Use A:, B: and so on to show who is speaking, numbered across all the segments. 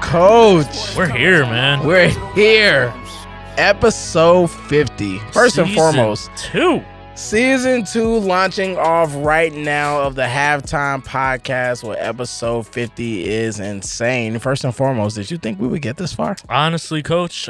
A: Coach.
B: We're here, man.
A: We're here. Episode 50. First and foremost, Season 2 launching off right now of the Halftime Podcast with episode 50 is insane. First and foremost, did you think we would get this far?
B: Honestly, Coach,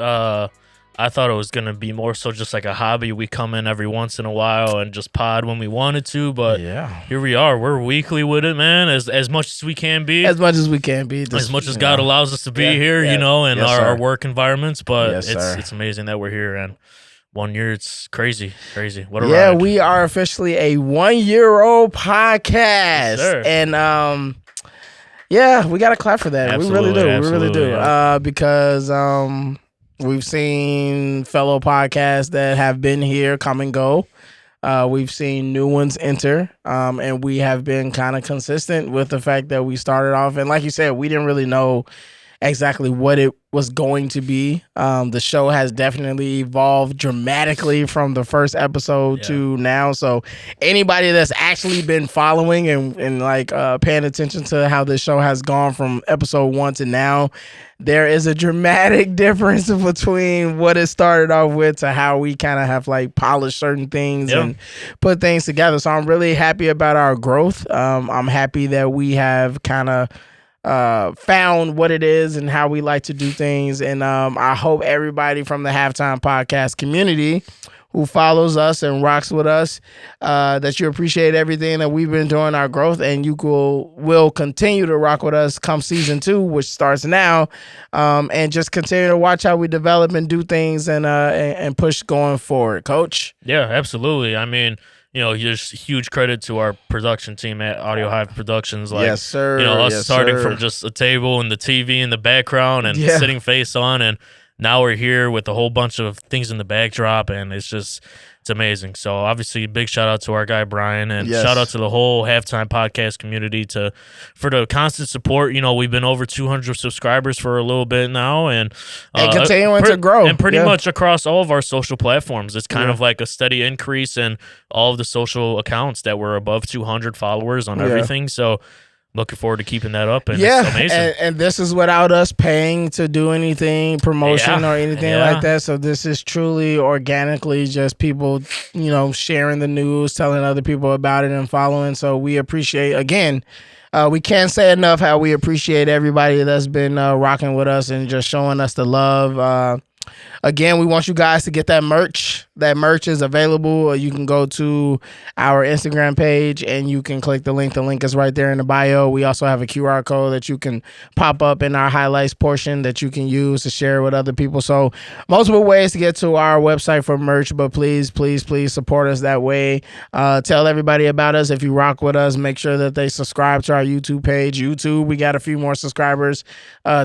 B: I thought it was going to be more so just like a hobby. We come in every once in a while and just pod when we wanted to, but here we are. We're weekly with it, man, as much as we can be.
A: As much as we can be.
B: As much as God allows us to be here, in our work environments, but it's amazing that we're here, and 1 year, it's crazy. What a ride.
A: We are officially a 1-year-old podcast.
B: Yes,
A: and we got to clap for that.
B: Absolutely,
A: we really do. Because we've seen fellow podcasts that have been here come and go. We've seen new ones enter, and we have been kind of consistent with the fact that we started off. And like you said, we didn't really know exactly what it was going to be. The show has definitely evolved dramatically from the first episode to now. So anybody that's actually been following and paying attention to how this show has gone from episode 1 to now, there is a dramatic difference between what it started off with to how we kind of have polished certain things and put things together. So I'm really happy about our growth. I'm happy that we have kind of found what it is and how we like to do things. And I hope everybody from the Halftime Podcast community who follows us and rocks with us, that you appreciate everything that we've been doing, our growth, and you will continue to rock with us come season 2, which starts now, and just continue to watch how we develop and do things and push going forward. Coach?
B: Yeah, absolutely. I mean, just huge credit to our production team at Audio Hive Productions.
A: Yes, sir.
B: Us starting from just a table and the TV in the background and sitting face on, and now we're here with a whole bunch of things in the backdrop, and it's amazing. So obviously, big shout out to our guy Brian, and shout out to the whole Halftime Podcast community for the constant support. We've been over 200 subscribers for a little bit now, and
A: continuing to grow,
B: and pretty much across all of our social platforms. It's kind of like a steady increase in all of the social accounts that were above 200 followers on everything. So looking forward to keeping that up, and it's amazing.
A: And this is without us paying to do anything, promotion or anything like that. So this is truly organically just people, sharing the news, telling other people about it and following. So we appreciate, again, we can't say enough how we appreciate everybody that's been rocking with us and just showing us the love. Again, we want you guys to get that merch. That merch is available. You can go to our Instagram page and you can click the link. The link is right there in the bio. We also have a QR code that you can pop up in our highlights portion that you can use to share with other people. So multiple ways to get to our website for merch, but please support us that way. Tell everybody about us. If you rock with us, make sure that they subscribe to our YouTube page. YouTube, we got a few more subscribers.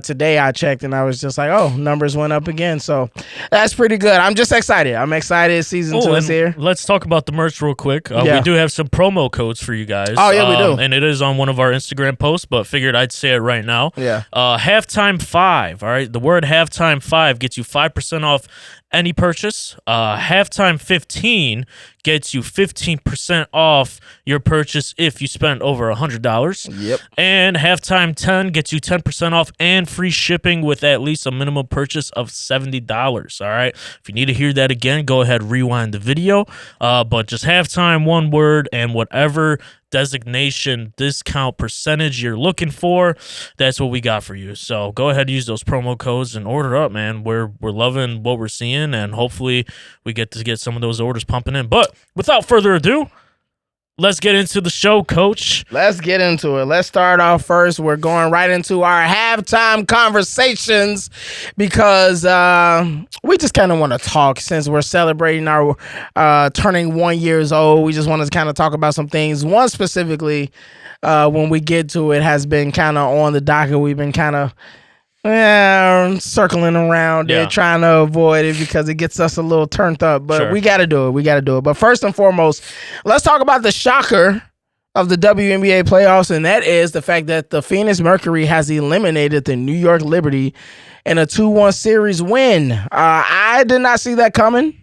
A: Today I checked and I was just like, oh, numbers went up again. So that's pretty good. I'm just excited. Season 2 is here.
B: Let's talk about the merch real quick. We do have some promo codes for you guys.
A: Oh, yeah, we do.
B: And it is on one of our Instagram posts, but figured I'd say it right now.
A: Yeah.
B: Halftime 5, all right? The word Halftime 5 gets you 5% off any purchase. Halftime 15 gets you 15% off your purchase if you spend over $100.
A: Yep.
B: And Halftime 10 gets you 10% off and free shipping with at least a minimum purchase of $70. All right. If you need to hear that again, go ahead, rewind the video. But just Halftime, one word, and whatever designation discount percentage you're looking for, that's what we got for you. So go ahead, use those promo codes and order up, man. We're loving what we're seeing, and hopefully we get some of those orders pumping in. But without further ado, let's get into the show, Coach.
A: Let's get into it. Let's start off first. We're going right into our halftime conversations because we just kind of want to talk since we're celebrating our turning 1 year old. We just want to kind of talk about some things. One specifically, when we get to it, has been kind of on the docket. We've been kind of circling around it, trying to avoid it because it gets us a little turned up. But we got to do it. But first and foremost, let's talk about the shocker of the WNBA playoffs, and that is the fact that the Phoenix Mercury has eliminated the New York Liberty in a 2-1 series win. I did not see that coming.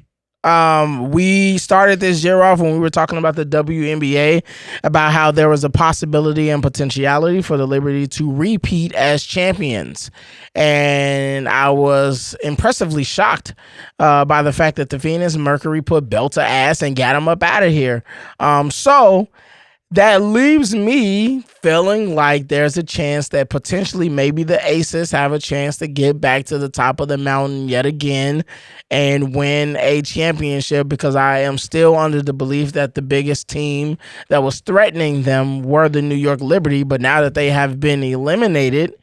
A: We started this year off when we were talking about the WNBA, about how there was a possibility and potentiality for the Liberty to repeat as champions. And I was impressively shocked by the fact that the Phoenix Mercury put belt to ass and got them up out of here. So that leaves me feeling like there's a chance that potentially maybe the Aces have a chance to get back to the top of the mountain yet again and win a championship, because I am still under the belief that the biggest team that was threatening them were the New York Liberty. But now that they have been eliminated,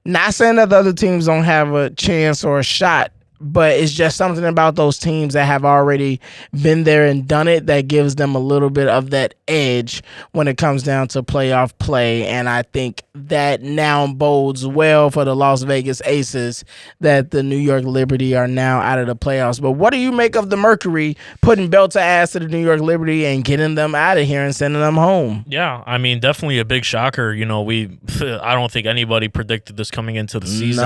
A: not saying that the other teams don't have a chance or a shot, but it's just something about those teams that have already been there and done it that gives them a little bit of that edge when it comes down to playoff play. And I think that now bodes well for the Las Vegas Aces that the New York Liberty are now out of the playoffs. But what do you make of the Mercury putting belt to ass to the New York Liberty and getting them out of here and sending them home?
B: Yeah, I mean, definitely a big shocker. You know, I don't think anybody predicted this coming into the season.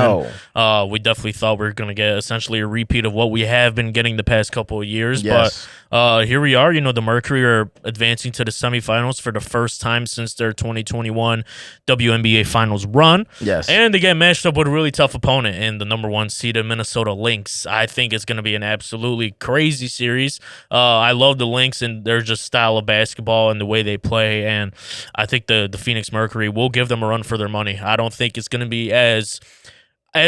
A: No.
B: We definitely thought we were going to get essentially a repeat of what we have been getting the past couple of years.
A: Yes.
B: But here we are. You know, the Mercury are advancing to the semifinals for the first time since their 2021 WNBA Finals run.
A: Yes.
B: And they get matched up with a really tough opponent in the number 1 seeded Minnesota Lynx. I think it's going to be an absolutely crazy series. I love the Lynx and their just style of basketball and the way they play. And I think the Phoenix Mercury will give them a run for their money. I don't think it's going to be as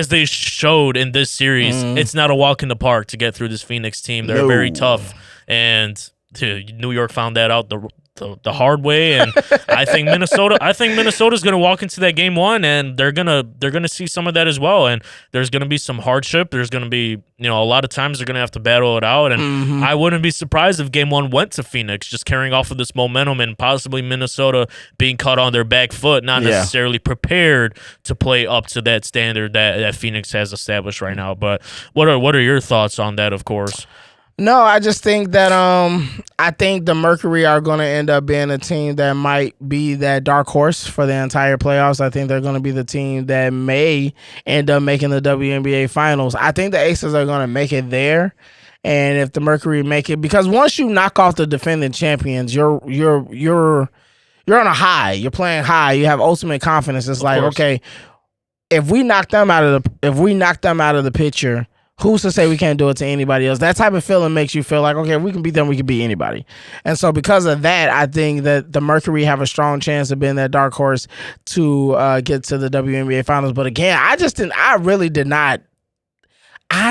B: they showed in this series. It's not a walk in the park to get through this Phoenix team. They're very tough, and New York found that out the hard way. And I think Minnesota's going to walk into that game 1, and they're gonna see some of that as well. And there's going to be some hardship. There's going to be a lot of times they're going to have to battle it out. And I wouldn't be surprised if game 1 went to Phoenix, just carrying off of this momentum, and possibly Minnesota being caught on their back foot, not necessarily prepared to play up to that standard that Phoenix has established right now. But what are your thoughts on that? Of course.
A: No, I just think that I think the Mercury are going to end up being a team that might be that dark horse for the entire playoffs. I think they're going to be the team that may end up making the WNBA Finals. I think the Aces are going to make it there, and if the Mercury make it, because once you knock off the defending champions, you're on a high. You're playing high. You have ultimate confidence. It's like, okay, if we knock them out of the picture, who's to say we can't do it to anybody else? That type of feeling makes you feel like, okay, if we can beat them, we can beat anybody. And so because of that, I think that the Mercury have a strong chance of being that dark horse to get to the WNBA Finals. But again, I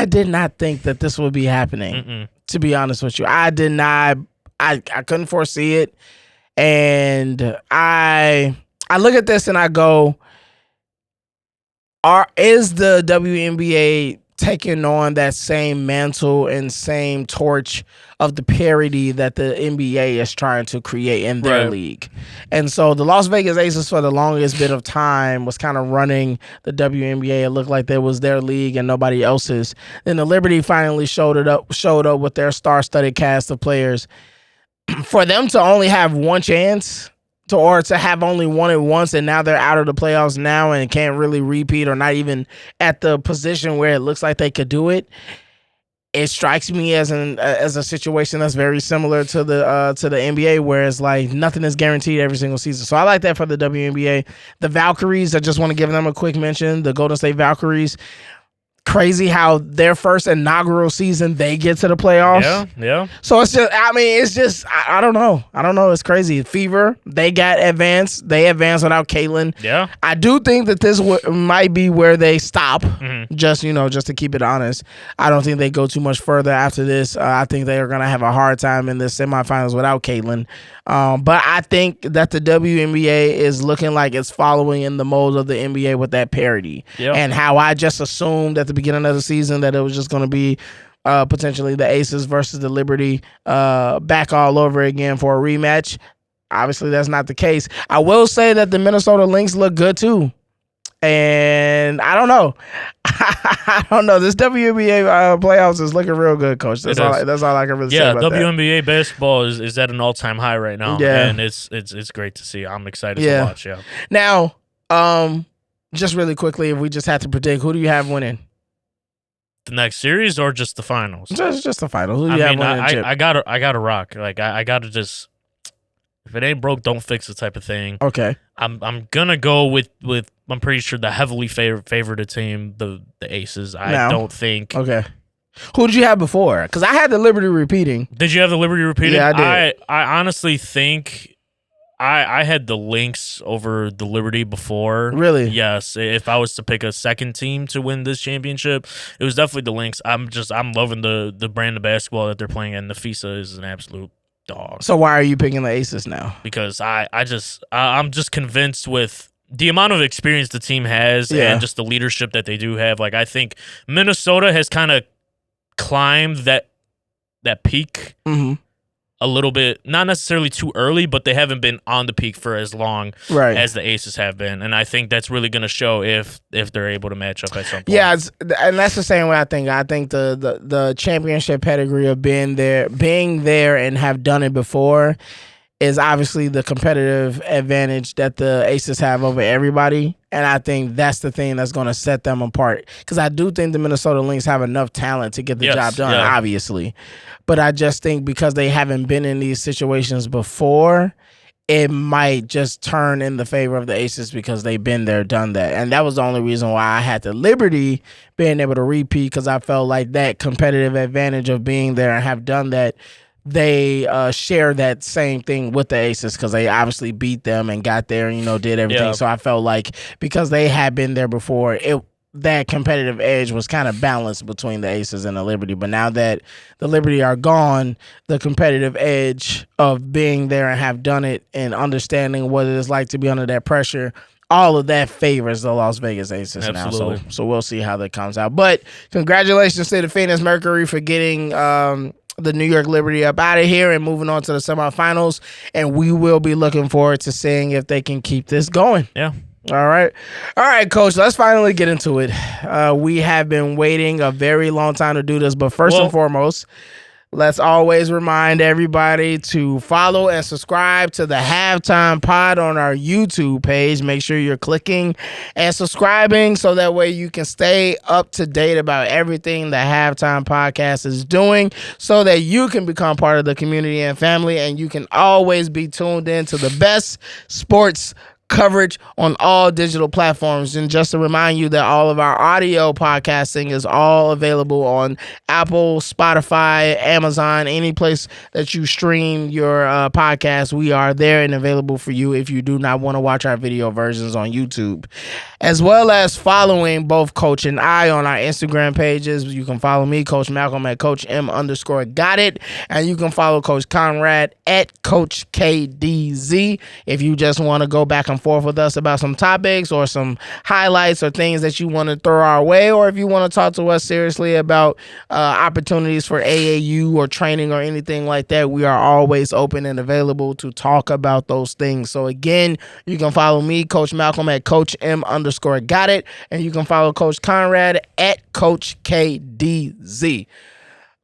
A: did not think that this would be happening, to be honest with you. I did not. I couldn't foresee it. And I look at this and I go, is the WNBA taking on that same mantle and same torch of the parity that the NBA is trying to create in their league? And so the Las Vegas Aces, for the longest bit of time, was kind of running the WNBA. It looked like that was their league and nobody else's. Then the Liberty finally showed up with their star-studded cast of players. For them to only have one chance, or to have only won it once, and now they're out of the playoffs now and can't really repeat, or not even at the position where it looks like they could do it. It strikes me as a situation that's very similar to the NBA, where it's like nothing is guaranteed every single season. So I like that for the WNBA. The Valkyries, I just want to give them a quick mention. The Golden State Valkyries. Crazy how their first inaugural season they get to the playoffs.
B: Yeah.
A: So it's just, I don't know. It's crazy. Fever, they got advanced. They advanced without Caitlin.
B: Yeah.
A: I do think that this might be where they stop. Just to keep it honest. I don't think they go too much further after this. I think they are going to have a hard time in the semifinals without Caitlin. But I think that the WNBA is looking like it's following in the molds of the NBA with that parity. And how I just assumed at the beginning of the season that it was just going to be potentially the Aces versus the Liberty back all over again for a rematch. Obviously, that's not the case. I will say that the Minnesota Lynx look good too. And I don't know. I don't know. This WNBA playoffs is looking real good, Coach. That's all I can really say about
B: WNBA basketball is at an all-time high right now.
A: Yeah.
B: And it's great to see. I'm excited to watch. Yeah.
A: Now, just really quickly, if we just had to predict, who do you have winning?
B: the next series or just the finals?
A: Just the finals. Who
B: I
A: you have
B: mean,
A: winning the chip?
B: I gotta rock. Like I gotta just, if it ain't broke, don't fix it type of thing.
A: Okay.
B: I'm gonna go with I'm pretty sure the heavily favored team, the Aces. I don't think.
A: Okay. Who did you have before? Because I had the Liberty repeating.
B: Did you have the Liberty repeating?
A: Yeah, I did.
B: I honestly think I had the Lynx over the Liberty before.
A: Really?
B: Yes. If I was to pick a second team to win this championship, it was definitely the Lynx. I'm loving the brand of basketball that they're playing, and Nafisa is an absolute dog.
A: So why are you picking the Aces now?
B: Because I'm just convinced with the amount of experience the team has and just the leadership that they do have. Like I think Minnesota has kind of climbed that peak a little bit, not necessarily too early, but they haven't been on the peak for as long as the Aces have been, and I think that's really going to show if they're able to match up at some point.
A: Yeah, and that's the same way I think. I think the championship pedigree of being there, and have done it before is obviously the competitive advantage that the Aces have over everybody. And I think that's the thing that's going to set them apart. Because I do think the Minnesota Lynx have enough talent to get the job done, obviously. But I just think because they haven't been in these situations before, it might just turn in the favor of the Aces because they've been there, done that. And that was the only reason why I had the Liberty being able to repeat, because I felt like that competitive advantage of being there and have done that, they share that same thing with the Aces because they obviously beat them and got there and, did everything. Yeah. So I felt like because they had been there before, that competitive edge was kind of balanced between the Aces and the Liberty. But now that the Liberty are gone, the competitive edge of being there and have done it and understanding what it is like to be under that pressure, all of that favors the Las Vegas Aces now. So we'll see how that comes out. But congratulations to the Phoenix Mercury for getting the New York Liberty up out of here and moving on to the semifinals. And we will be looking forward to seeing if they can keep this going.
B: Yeah.
A: All right, Coach, let's finally get into it. We have been waiting a very long time to do this, but first and foremost, let's always remind everybody to follow and subscribe to the Halftime Pod on our YouTube page. Make sure you're clicking and subscribing so that way you can stay up to date about everything the Halftime Podcast is doing so that you can become part of the community and family, and you can always be tuned in to the best sports coverage on all digital platforms. And just to remind you that all of our audio podcasting is all available on Apple, Spotify, Amazon, any place that you stream your podcast. We are there and available for you if you do not want to watch our video versions on YouTube, as well as following both Coach and I on our Instagram pages. You can follow me, Coach Malcolm, at Coach M_got it, and you can follow Coach Conrad at Coach KDZ if you just want to go back and forth with us about some topics or some highlights or things that you want to throw our way, or if you want to talk to us seriously about opportunities for AAU or training or anything like that. We are always open and available to talk about those things. So again, you can follow me, Coach Malcolm, at Coach M_got it, and you can follow Coach Conrad at Coach KDZ.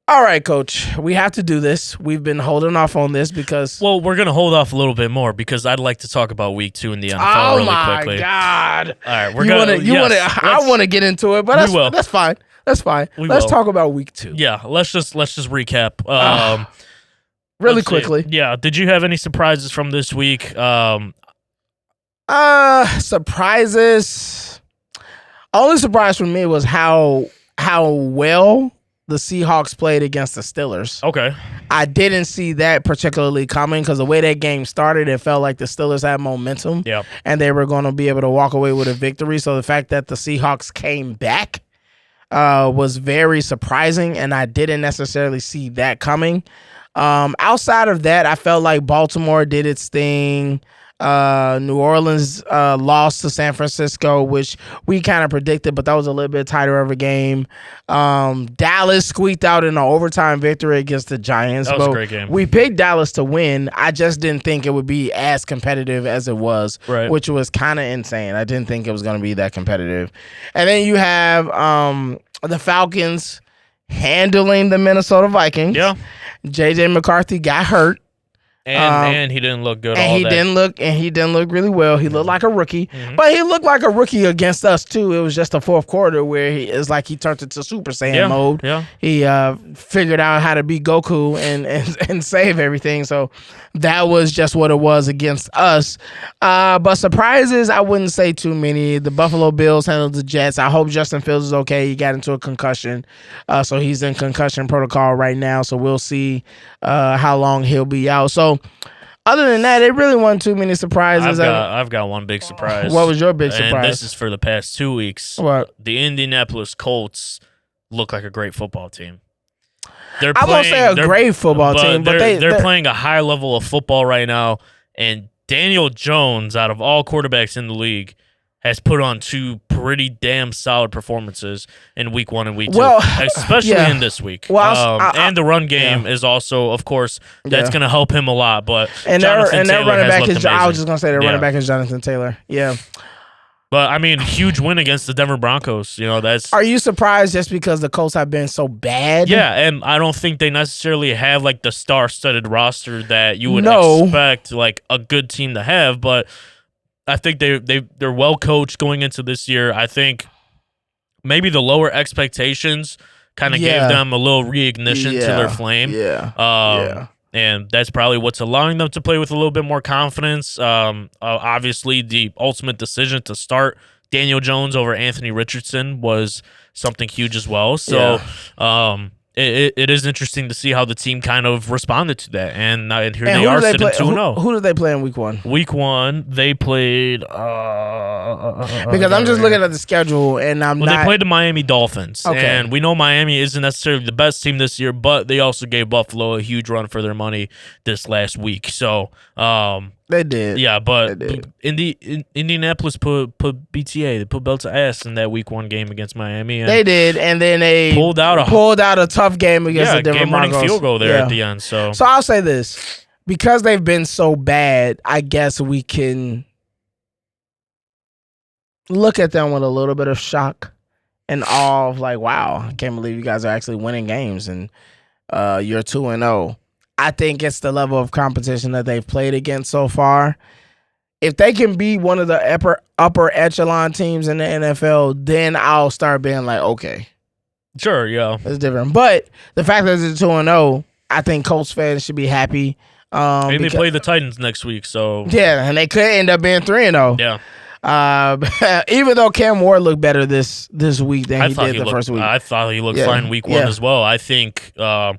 A: All right, Coach, we have to do this. We've been holding off on this because...
B: Well, we're going to hold off a little bit more because I'd like to talk about week 2 in the NFL really quickly.
A: Oh, my God.
B: All right, we're going to...
A: I want to get into it, but that's fine. That's fine. Let's talk about week 2.
B: Yeah, let's just recap.
A: Really quickly.
B: Yeah, did you have any surprises from this week?
A: Surprises. Only surprise for me was how well the Seahawks played against the Steelers.
B: Okay.
A: I didn't see that particularly coming because the way that game started, it felt like the Steelers had momentum.
B: Yep.
A: And they were going to be able to walk away with a victory. So the fact that the Seahawks came back was very surprising, and I didn't necessarily see that coming. Outside of that, I felt like Baltimore did its thing. New Orleans lost to San Francisco, which we kind of predicted, but that was a little bit tighter of a game. Dallas squeaked out in an overtime victory against the Giants.
B: That was a great game.
A: We picked Dallas to win. I just didn't think it would be as competitive as it was, which was kind of insane. I didn't think it was going to be that competitive. And then you have the Falcons handling the Minnesota Vikings.
B: Yeah.
A: J.J. McCarthy got hurt.
B: And he didn't look good.
A: And
B: all
A: he
B: that.
A: didn't look really well. He looked like a rookie,
B: Mhm.
A: but he looked like a rookie against us too. It was just the fourth quarter where it's like he turned into Super Saiyan mode.
B: Yeah.
A: He figured out how to be Goku and save everything. So that was just what it was against us. But surprises, I wouldn't say too many. The Buffalo Bills handled the Jets. I hope Justin Fields is okay. He got into a concussion, so he's in concussion protocol right now. So we'll see how long he'll be out. So other than that, it really wasn't too many surprises.
B: I've got one big surprise.
A: What was your big surprise?
B: And this is for the past 2 weeks.
A: What?
B: The Indianapolis Colts look like a great football team.
A: I won't say a great football team, but
B: they're playing a high level of football right now. And Daniel Jones, out of all quarterbacks in the league, has put on 2 pretty damn solid performances in week 1 and week 2, especially in this week.
A: Well,
B: and the run game is also, of course, that's going to help him a lot. But
A: their running back is. I was just going to say their running back is Jonathan Taylor. Yeah.
B: But I mean, huge win against the Denver Broncos. That's.
A: Are you surprised just because the Colts have been so bad?
B: Yeah, and I don't think they necessarily have like the star-studded roster that you would expect like a good team to have, but I think they're well coached going into this year. I think maybe the lower expectations kind of gave them a little reignition to their flame. And that's probably what's allowing them to play with a little bit more confidence. Obviously, the ultimate decision to start Daniel Jones over Anthony Richardson was something huge as well. So it is interesting to see how the team kind of responded to that. And here they are sitting 2-0.
A: Who did they play in week 1?
B: Week 1, they played...
A: because I'm just looking at the schedule, and
B: they played the Miami Dolphins.
A: Okay.
B: And we know Miami isn't necessarily the best team this year, but they also gave Buffalo a huge run for their money this last week. So...
A: they did.
B: Yeah, but Indianapolis put BTA. They put belt to ass in that week 1 game against Miami. And
A: they did, and then they
B: pulled out a
A: tough game against the Denver Broncos.
B: Game-winning field goal there at the end. So
A: I'll say this. Because they've been so bad, I guess we can look at them with a little bit of shock and awe of like, wow, I can't believe you guys are actually winning games and you're 2-0. I think it's the level of competition that they've played against so far. If they can be one of the upper echelon teams in the NFL, then I'll start being like, okay.
B: Sure, yeah.
A: It's different. But the fact that it's 2-0, I think Colts fans should be happy.
B: Maybe they play the Titans next week, so...
A: Yeah, and they could end up being 3-0.
B: Yeah.
A: Even though Cam Ward looked better this week than he did the first week.
B: I thought he looked fine week 1 as well. I think the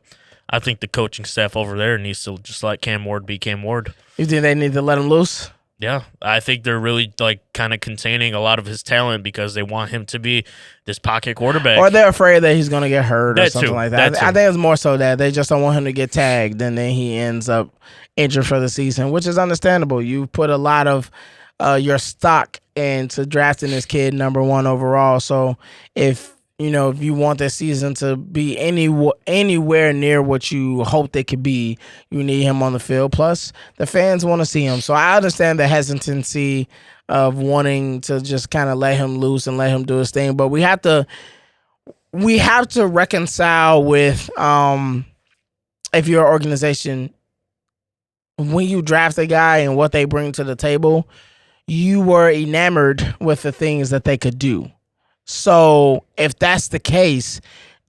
B: coaching staff over there needs to just let Cam Ward be Cam Ward.
A: You think they need to let him loose?
B: Yeah, I think they're really like kind of containing a lot of his talent because they want him to be this pocket quarterback.
A: Or they're afraid that he's going to get hurt or something like that.
B: I
A: think it's more so that they just don't want him to get tagged and then he ends up injured for the season, which is understandable. You put a lot of your stock into drafting this kid number 1 overall. So if you want this season to be anywhere near what you hoped it could be, you need him on the field. Plus, the fans want to see him. So I understand the hesitancy of wanting to just kind of let him loose and let him do his thing. But we have to reconcile with if you're an organization, when you draft a guy and what they bring to the table, you were enamored with the things that they could do. So if that's the case,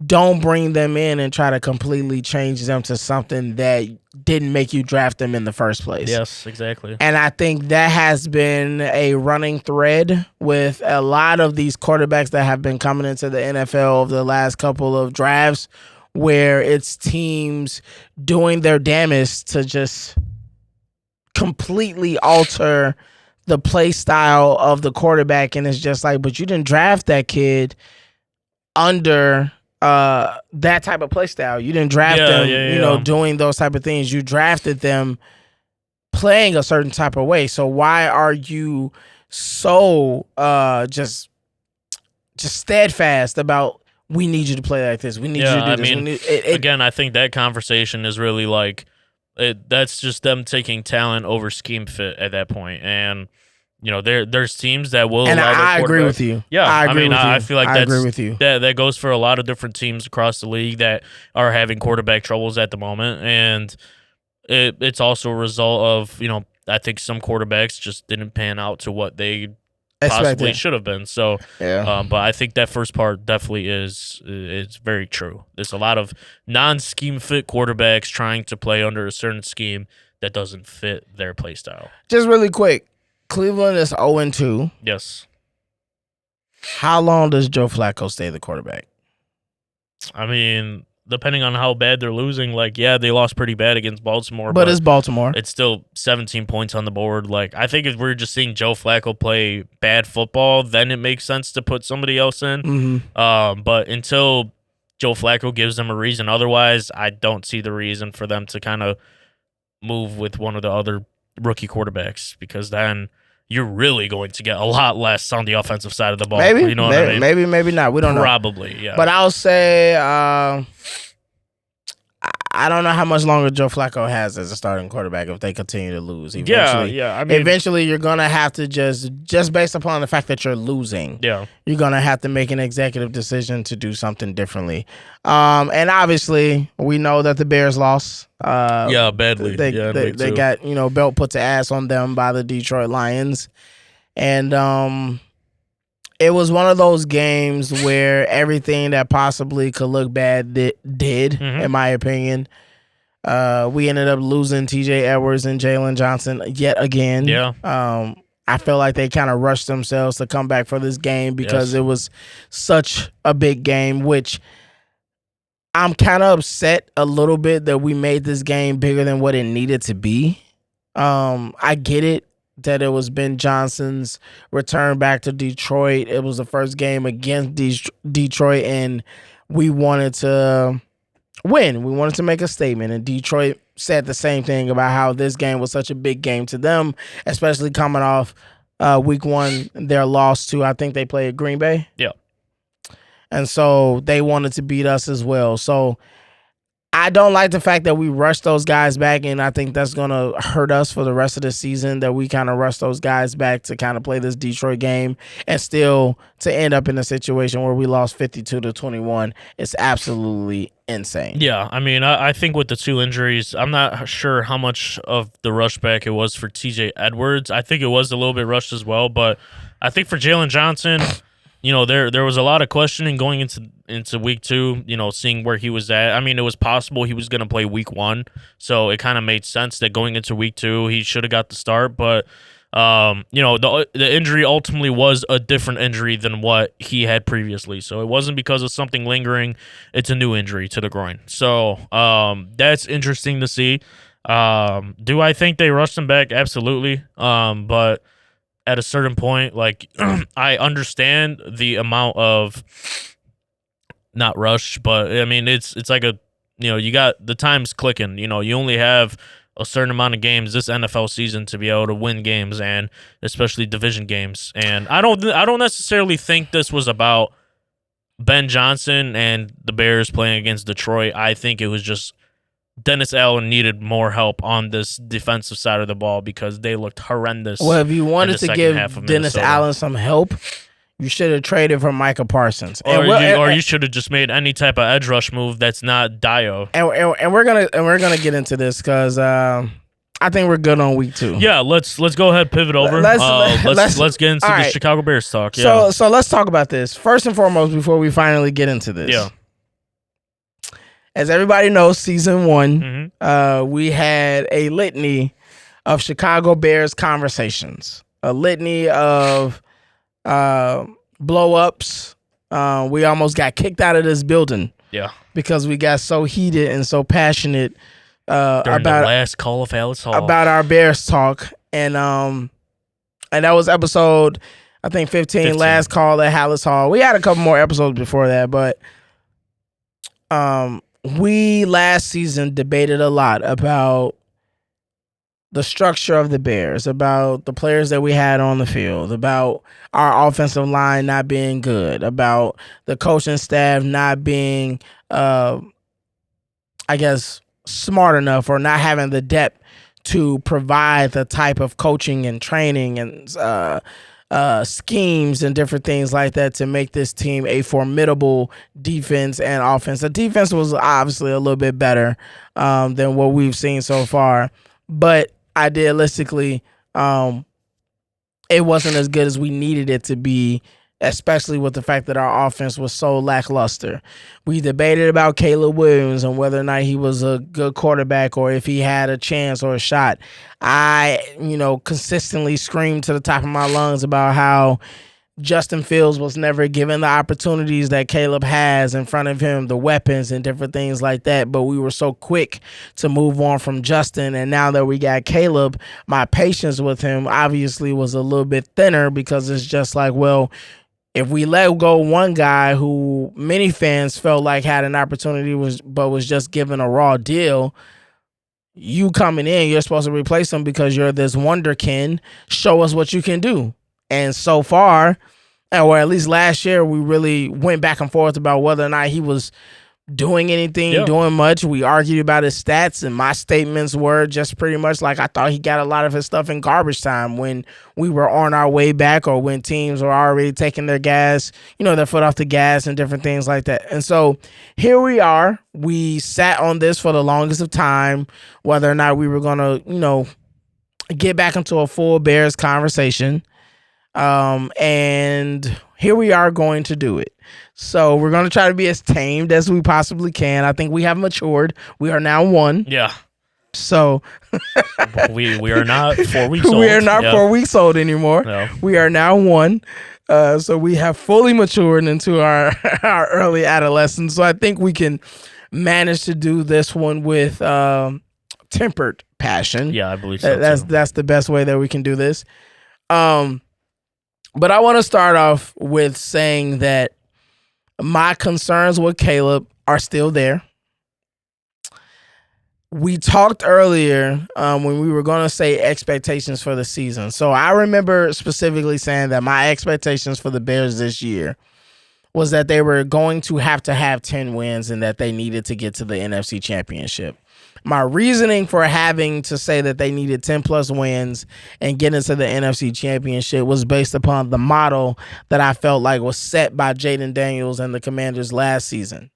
A: don't bring them in and try to completely change them to something that didn't make you draft them in the first place.
B: Yes, exactly.
A: And I think that has been a running thread with a lot of these quarterbacks that have been coming into the NFL over the last couple of drafts, where it's teams doing their damnedest to just completely alter the play style of the quarterback, and it's just like, but you didn't draft that kid under that type of play style. You didn't draft them, doing those type of things. You drafted them playing a certain type of way. So why are you so just steadfast about we need you to play like this? We need you to do this.
B: Again, I think that conversation is really like that's just them taking talent over scheme fit at that point. And there's teams that will.
A: And I agree with you.
B: Yeah,
A: I agree with you.
B: I feel like
A: I agree with you.
B: That goes for a lot of different teams across the league that are having quarterback troubles at the moment. And it's also a result of, I think some quarterbacks just didn't pan out to what they possibly
A: Expected.
B: should have been. So,
A: Yeah.
B: but I think that first part definitely is very true. There's a lot of non-scheme fit quarterbacks trying to play under a certain scheme that doesn't fit their play style.
A: Just really quick, Cleveland is 0-2.
B: Yes.
A: How long does Joe Flacco stay the quarterback?
B: I mean, depending on how bad they're losing, like, yeah, they lost pretty bad against Baltimore,
A: But it's Baltimore.
B: it's still 17 points on the board. Like, I think if we're just seeing Joe Flacco play bad football, then it makes sense to put somebody else in. But until Joe Flacco gives them a reason otherwise, I don't see the reason for them to kind of move with one of the other rookie quarterbacks, because then you're really going to get a lot less on the offensive side of the ball.
A: Maybe,
B: You know what I mean?
A: maybe not. We don't know.
B: Probably, yeah.
A: But I'll say I don't know how much longer Joe Flacco has as a starting quarterback if they continue to lose. Eventually,
B: yeah. I mean,
A: eventually you're gonna have to just based upon the fact that you're losing,
B: yeah.
A: you're gonna have to make an executive decision to do something differently. And obviously we know that the Bears lost.
B: Yeah, badly.
A: They
B: Yeah,
A: they got belt put to ass on them by the Detroit Lions, and it was one of those games where everything that possibly could look bad did, in my opinion. We ended up losing TJ Edwards and Jalen Johnson yet again.
B: Yeah.
A: I feel like they kind of rushed themselves to come back for this game because it was such a big game, which I'm kind of upset a little bit that we made this game bigger than what it needed to be. I get it that it was Ben Johnson's return back to Detroit. It was the first game against Detroit, and we wanted to win. We wanted to make a statement, and Detroit said the same thing about how this game was such a big game to them, especially coming off week one, their loss to, I think they played Green Bay.
B: Yeah.
A: And so they wanted to beat us as well. So I don't like the fact that we rushed those guys back, and I think that's going to hurt us for the rest of the season, that we kind of rushed those guys back to kind of play this Detroit game and still to end up in a situation where we lost 52-21. It's absolutely insane.
B: Yeah, I mean, I think with the two injuries, I'm not sure how much of the rush back it was for TJ Edwards. I think it was a little bit rushed as well, but I think for Jalen Johnson, there was a lot of questioning going into week two, seeing where he was at. I mean, it was possible he was going to play week one, so it kind of made sense that going into week two, he should have got the start. But, the injury ultimately was a different injury than what he had previously. So it wasn't because of something lingering. It's a new injury to the groin. So that's interesting to see. Do I think they rushed him back? Absolutely. But at a certain point, like, I understand the amount of not rush, but I mean, it's like you got the time's clicking. You only have a certain amount of games this NFL season to be able to win games, and especially division games. And I don't necessarily think this was about Ben Johnson and the Bears playing against Detroit. I think it was just Dennis Allen needed more help on this defensive side of the ball because they looked horrendous.
A: Well, if you wanted to give Dennis Allen some help, you should have traded for Micah Parsons,
B: or you should have just made any type of edge rush move that's not Dio.
A: And we're gonna get into this because I think we're good on week 2.
B: Yeah, let's go ahead, pivot over. Let's get into the Chicago Bears talk. Yeah.
A: So let's talk about this first and foremost before we finally get into this.
B: Yeah.
A: As everybody knows, season 1, we had a litany of Chicago Bears conversations, a litany of blow-ups. We almost got kicked out of this building.
B: Yeah.
A: Because we got so heated and so passionate
B: during the last call of Hallis Hall
A: about our Bears talk, and that was episode, I think 15. Last call at Hallis Hall. We had a couple more episodes before that, but we last season debated a lot about the structure of the Bears, about the players that we had on the field, about our offensive line not being good, about the coaching staff not being, I guess, smart enough or not having the depth to provide the type of coaching and training and schemes and different things like that to make this team a formidable defense and offense. The defense was obviously a little bit better than what we've seen so far, but idealistically, it wasn't as good as we needed it to be, especially with the fact that our offense was so lackluster. We debated about Caleb Williams and whether or not he was a good quarterback or if he had a chance or a shot. I, consistently screamed to the top of my lungs about how Justin Fields was never given the opportunities that Caleb has in front of him, the weapons and different things like that. But we were so quick to move on from Justin. And now that we got Caleb, my patience with him obviously was a little bit thinner because it's just like, well, if we let go one guy who many fans felt like had an opportunity but was just given a raw deal, you coming in, you're supposed to replace him because you're this wonderkin. Show us what you can do. And so far, or at least last year, we really went back and forth about whether or not he was doing anything, doing much. We argued about his stats, and my statements were just pretty much like I thought he got a lot of his stuff in garbage time when we were on our way back or when teams were already taking their gas, their foot off the gas and different things like that. And so here we are. We sat on this for the longest of time, whether or not we were going to, get back into a full Bears conversation. And here we are going to do it. So we're going to try to be as tamed as we possibly can. I think we have matured. We are now one.
B: Yeah.
A: So
B: we are not 4 weeks old.
A: We are not 4 weeks old anymore. No. We are now one. So we have fully matured into our early adolescence. So I think we can manage to do this one with tempered passion.
B: Yeah, I believe so.
A: That's the best way that we can do this. But I want to start off with saying that my concerns with Caleb are still there. We talked earlier when we were going to say expectations for the season. So I remember specifically saying that my expectations for the Bears this year was that they were going to have 10 wins and that they needed to get to the NFC Championship. My reasoning for having to say that they needed 10 plus wins and get into the NFC Championship was based upon the model that I felt like was set by Jaden Daniels and the Commanders last season.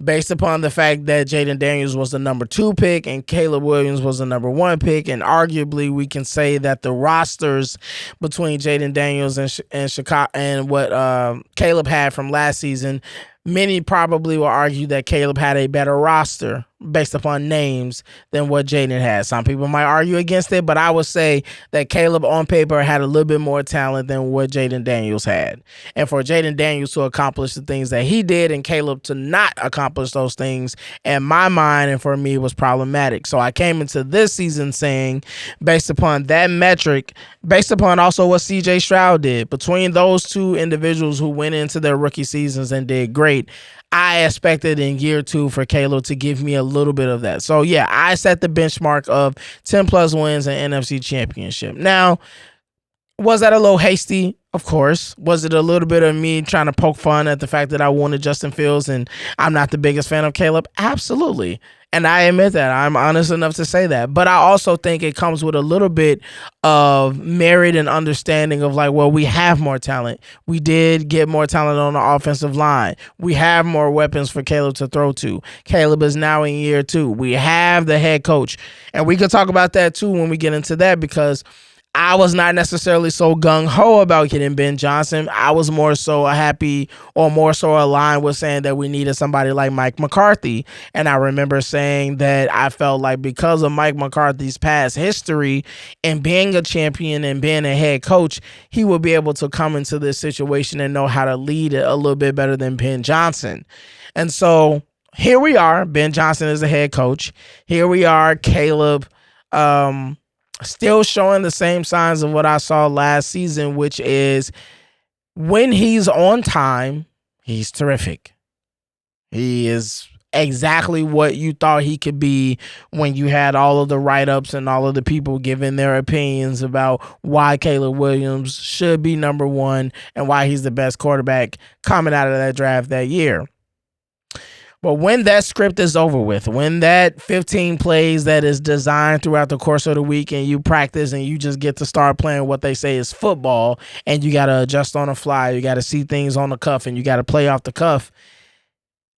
A: Based upon the fact that Jaden Daniels was the number 2 pick and Caleb Williams was the number 1 pick, and arguably we can say that the rosters between Jaden Daniels and Chicago and what Caleb had from last season, many probably will argue that Caleb had a better roster based upon names than what Jaden had. Some people might argue against it, but I would say that Caleb on paper had a little bit more talent than what Jaden Daniels had. And for Jaden Daniels to accomplish the things that he did and Caleb to not accomplish those things, in my mind and for me, was problematic. So I came into this season saying, based upon that metric, based upon also what CJ Stroud did, between those two individuals who went into their rookie seasons and did great, I expected in year 2 for Caleb to give me a little bit of that. So, yeah, I set the benchmark of 10 plus wins and NFC Championship. Now, was that a little hasty? Of course. Was it a little bit of me trying to poke fun at the fact that I wanted Justin Fields and I'm not the biggest fan of Caleb? Absolutely. And I admit that. I'm honest enough to say that. But I also think it comes with a little bit of merit and understanding of like, well, we have more talent. We did get more talent on the offensive line. We have more weapons for Caleb to throw to. Caleb is now in year 2. We have the head coach. And we could talk about that too when we get into that, because I was not necessarily so gung-ho about getting Ben Johnson. I was more so happy or more so aligned with saying that we needed somebody like Mike McCarthy. And I remember saying that I felt like because of Mike McCarthy's past history and being a champion and being a head coach, he would be able to come into this situation and know how to lead it a little bit better than Ben Johnson. And so here we are. Ben Johnson is the head coach. Here we are, Caleb, still showing the same signs of what I saw last season, which is when he's on time, he's terrific. He is exactly what you thought he could be when you had all of the write-ups and all of the people giving their opinions about why Caleb Williams should be number 1 and why he's the best quarterback coming out of that draft that year. But when that script is over with, when that 15 plays that is designed throughout the course of the week and you practice and you just get to start playing what they say is football and you got to adjust on the fly, you got to see things on the cuff and you got to play off the cuff,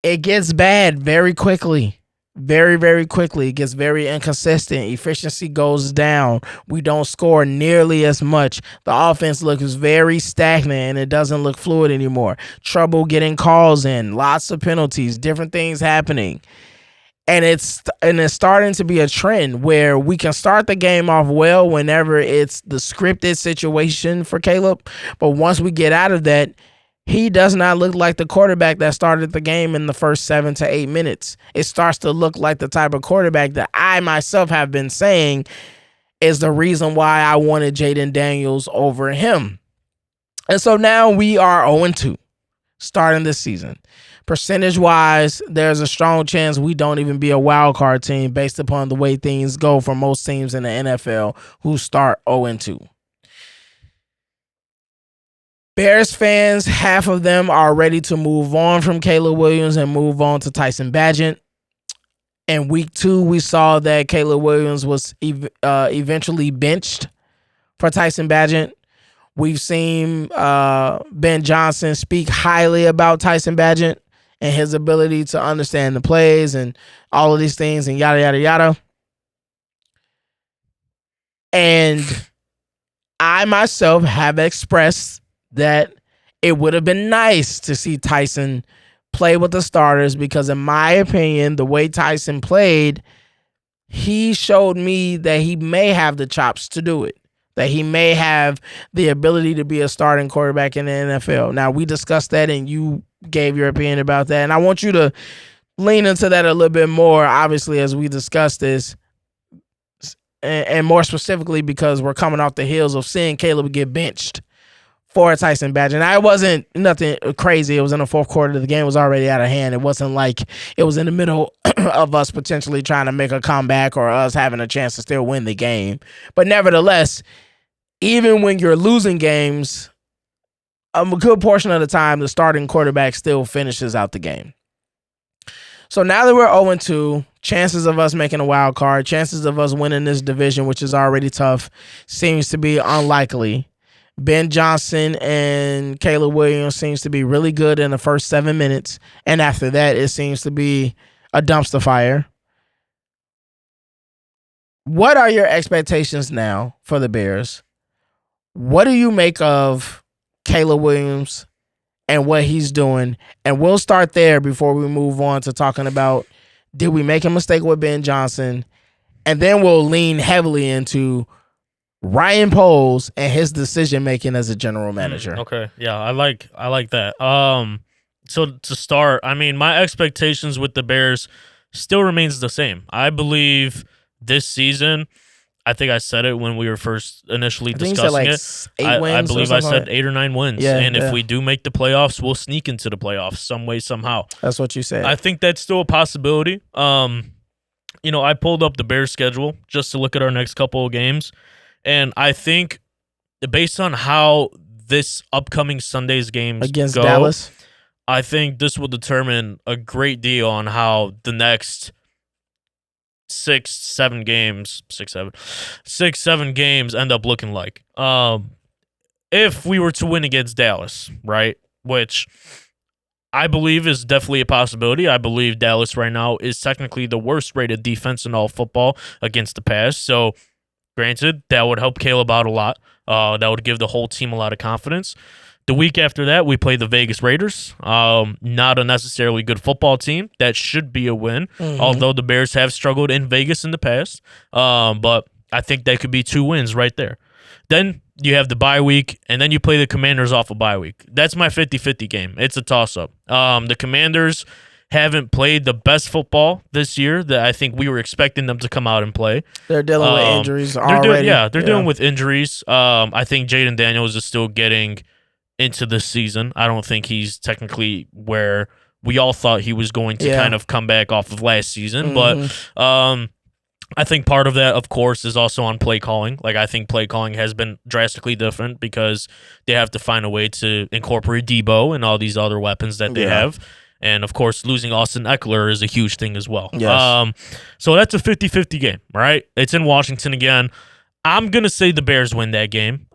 A: it gets bad very quickly. Very, very quickly. It gets very inconsistent. Efficiency goes down. We don't score nearly as much. The offense looks very stagnant and it doesn't look fluid anymore. Trouble getting calls in, lots of penalties, different things happening. And it's starting to be a trend where we can start the game off well whenever it's the scripted situation for Caleb. But once we get out of that, he does not look like the quarterback that started the game in the first 7 to 8 minutes. It starts to look like the type of quarterback that I myself have been saying is the reason why I wanted Jaden Daniels over him. And so now we are 0-2 starting this season. Percentage-wise, there's a strong chance we don't even be a wild card team based upon the way things go for most teams in the NFL who start 0-2. Bears fans, half of them are ready to move on from Caleb Williams and move on to Tyson Bagent. In week 2, we saw that Caleb Williams was eventually benched for Tyson Bagent. We've seen Ben Johnson speak highly about Tyson Bagent and his ability to understand the plays and all of these things and yada, yada, yada. And I myself have expressed that it would have been nice to see Tyson play with the starters because, in my opinion, the way Tyson played, he showed me that he may have the chops to do it, that he may have the ability to be a starting quarterback in the NFL. Now, we discussed that and you gave your opinion about that, and I want you to lean into that a little bit more, obviously, as we discuss this, and more specifically because we're coming off the heels of seeing Caleb get benched for Tyson Bagent. Now, it wasn't nothing crazy. It was in the fourth quarter. The game was already out of hand. It wasn't like it was in the middle of us potentially trying to make a comeback or us having a chance to still win the game. But nevertheless, even when you're losing games, a good portion of the time, the starting quarterback still finishes out the game. So now that we're 0-2, chances of us making a wild card, chances of us winning this division, which is already tough, seems to be unlikely. Ben Johnson and Caleb Williams seems to be really good in the first 7 minutes. And after that, it seems to be a dumpster fire. What are your expectations now for the Bears? What do you make of Caleb Williams and what he's doing? And we'll start there before we move on to talking about, did we make a mistake with Ben Johnson? And then we'll lean heavily into Ryan Poles and his decision making as a general manager.
B: Okay, yeah, I like that. So to start, I mean, my expectations with the Bears still remains the same. I believe this season, I think I said it when we were first initially discussing it. I believe I said 8 or 9 wins, and if we do make the playoffs, we'll sneak into the playoffs some way, somehow.
A: That's what you said.
B: I think that's still a possibility. I pulled up the Bears schedule just to look at our next couple of games. And I think based on how this upcoming Sunday's games
A: against
B: go,
A: Dallas,
B: I think this will determine a great deal on how the next 6-7 games end up looking like. If we were to win against Dallas, right, which I believe is definitely a possibility. I believe Dallas right now is technically the worst rated defense in all football against the pass. So granted, that would help Caleb out a lot. That would give the whole team a lot of confidence. The week after that, we play the Vegas Raiders. Not a necessarily good football team. That should be a win, although the Bears have struggled in Vegas in the past. But I think that could be 2 wins right there. Then you have the bye week, and then you play the Commanders off a bye week. That's my 50-50 game. It's a toss-up. The Commanders haven't played the best football this year that I think we were expecting them to come out and play.
A: They're dealing with injuries already.
B: They're dealing with injuries. I think Jaden Daniels is still getting into this season. I don't think he's technically where we all thought he was going to kind of come back off of last season. But I think part of that, of course, is also on play calling. Like, I think play calling has been drastically different because they have to find a way to incorporate Debo and all these other weapons that they have. And, of course, losing Austin Eckler is a huge thing as well.
A: Yes.
B: So that's a 50-50 game, right? It's in Washington again. I'm going to say the Bears win that game.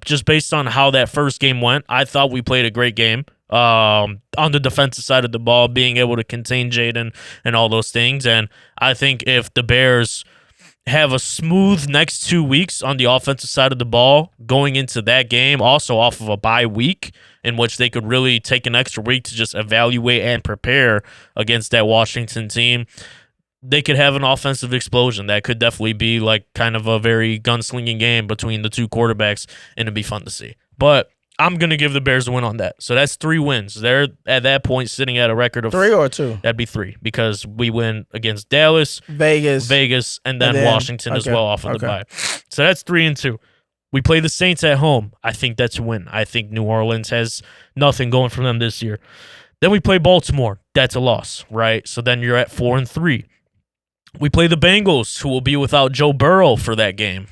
B: Just based on how that first game went, I thought we played a great game on the defensive side of the ball, being able to contain Jaden and all those things. And I think if the Bears have a smooth next 2 weeks on the offensive side of the ball going into that game, also off of a bye week in which they could really take an extra week to just evaluate and prepare against that Washington team, they could have an offensive explosion. That could definitely be like kind of a very gunslinging game between the two quarterbacks, and it'd be fun to see. But I'm going to give the Bears a win on that. So that's 3 wins. They're at that point sitting at a record of
A: 3 or 2?
B: That'd be 3 because we win against Dallas,
A: Vegas,
B: and then Washington as well off of the bye. So that's 3 and 2. We play the Saints at home. I think that's a win. I think New Orleans has nothing going for them this year. Then we play Baltimore. That's a loss, right? So then you're at 4 and 3. We play the Bengals, who will be without Joe Burrow for that game,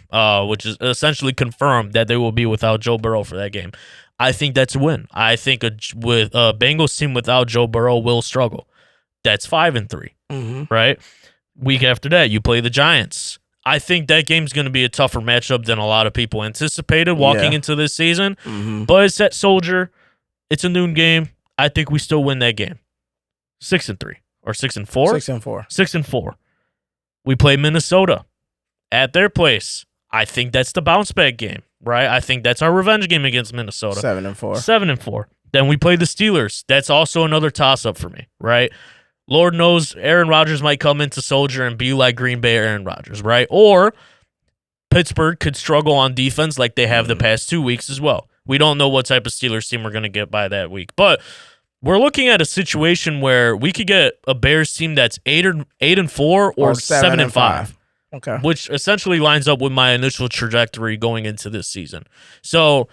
B: which is essentially confirmed that they will be without Joe Burrow for that game. I think that's a win. I think with a Bengals team without Joe Burrow will struggle. That's 5 and 3, right? Week after that, you play the Giants. I think that game's going to be a tougher matchup than a lot of people anticipated walking into this season. But it's at Soldier. It's a noon game. I think we still win that game. 6 and 3 or 6 and 4.
A: 6 and 4.
B: 6 and 4. We play Minnesota at their place. I think that's the bounce back game, right? I think that's our revenge game against Minnesota.
A: 7 and 4.
B: 7 and 4. Then we play the Steelers. That's also another toss-up for me, right? Lord knows Aaron Rodgers might come into Soldier and be like Green Bay Aaron Rodgers, right? Or Pittsburgh could struggle on defense like they have the past 2 weeks as well. We don't know what type of Steelers team we're going to get by that week. But we're looking at a situation where we could get a Bears team that's 8 and 4 or 7 and 5.
A: Okay.
B: Which essentially lines up with my initial trajectory going into this season. So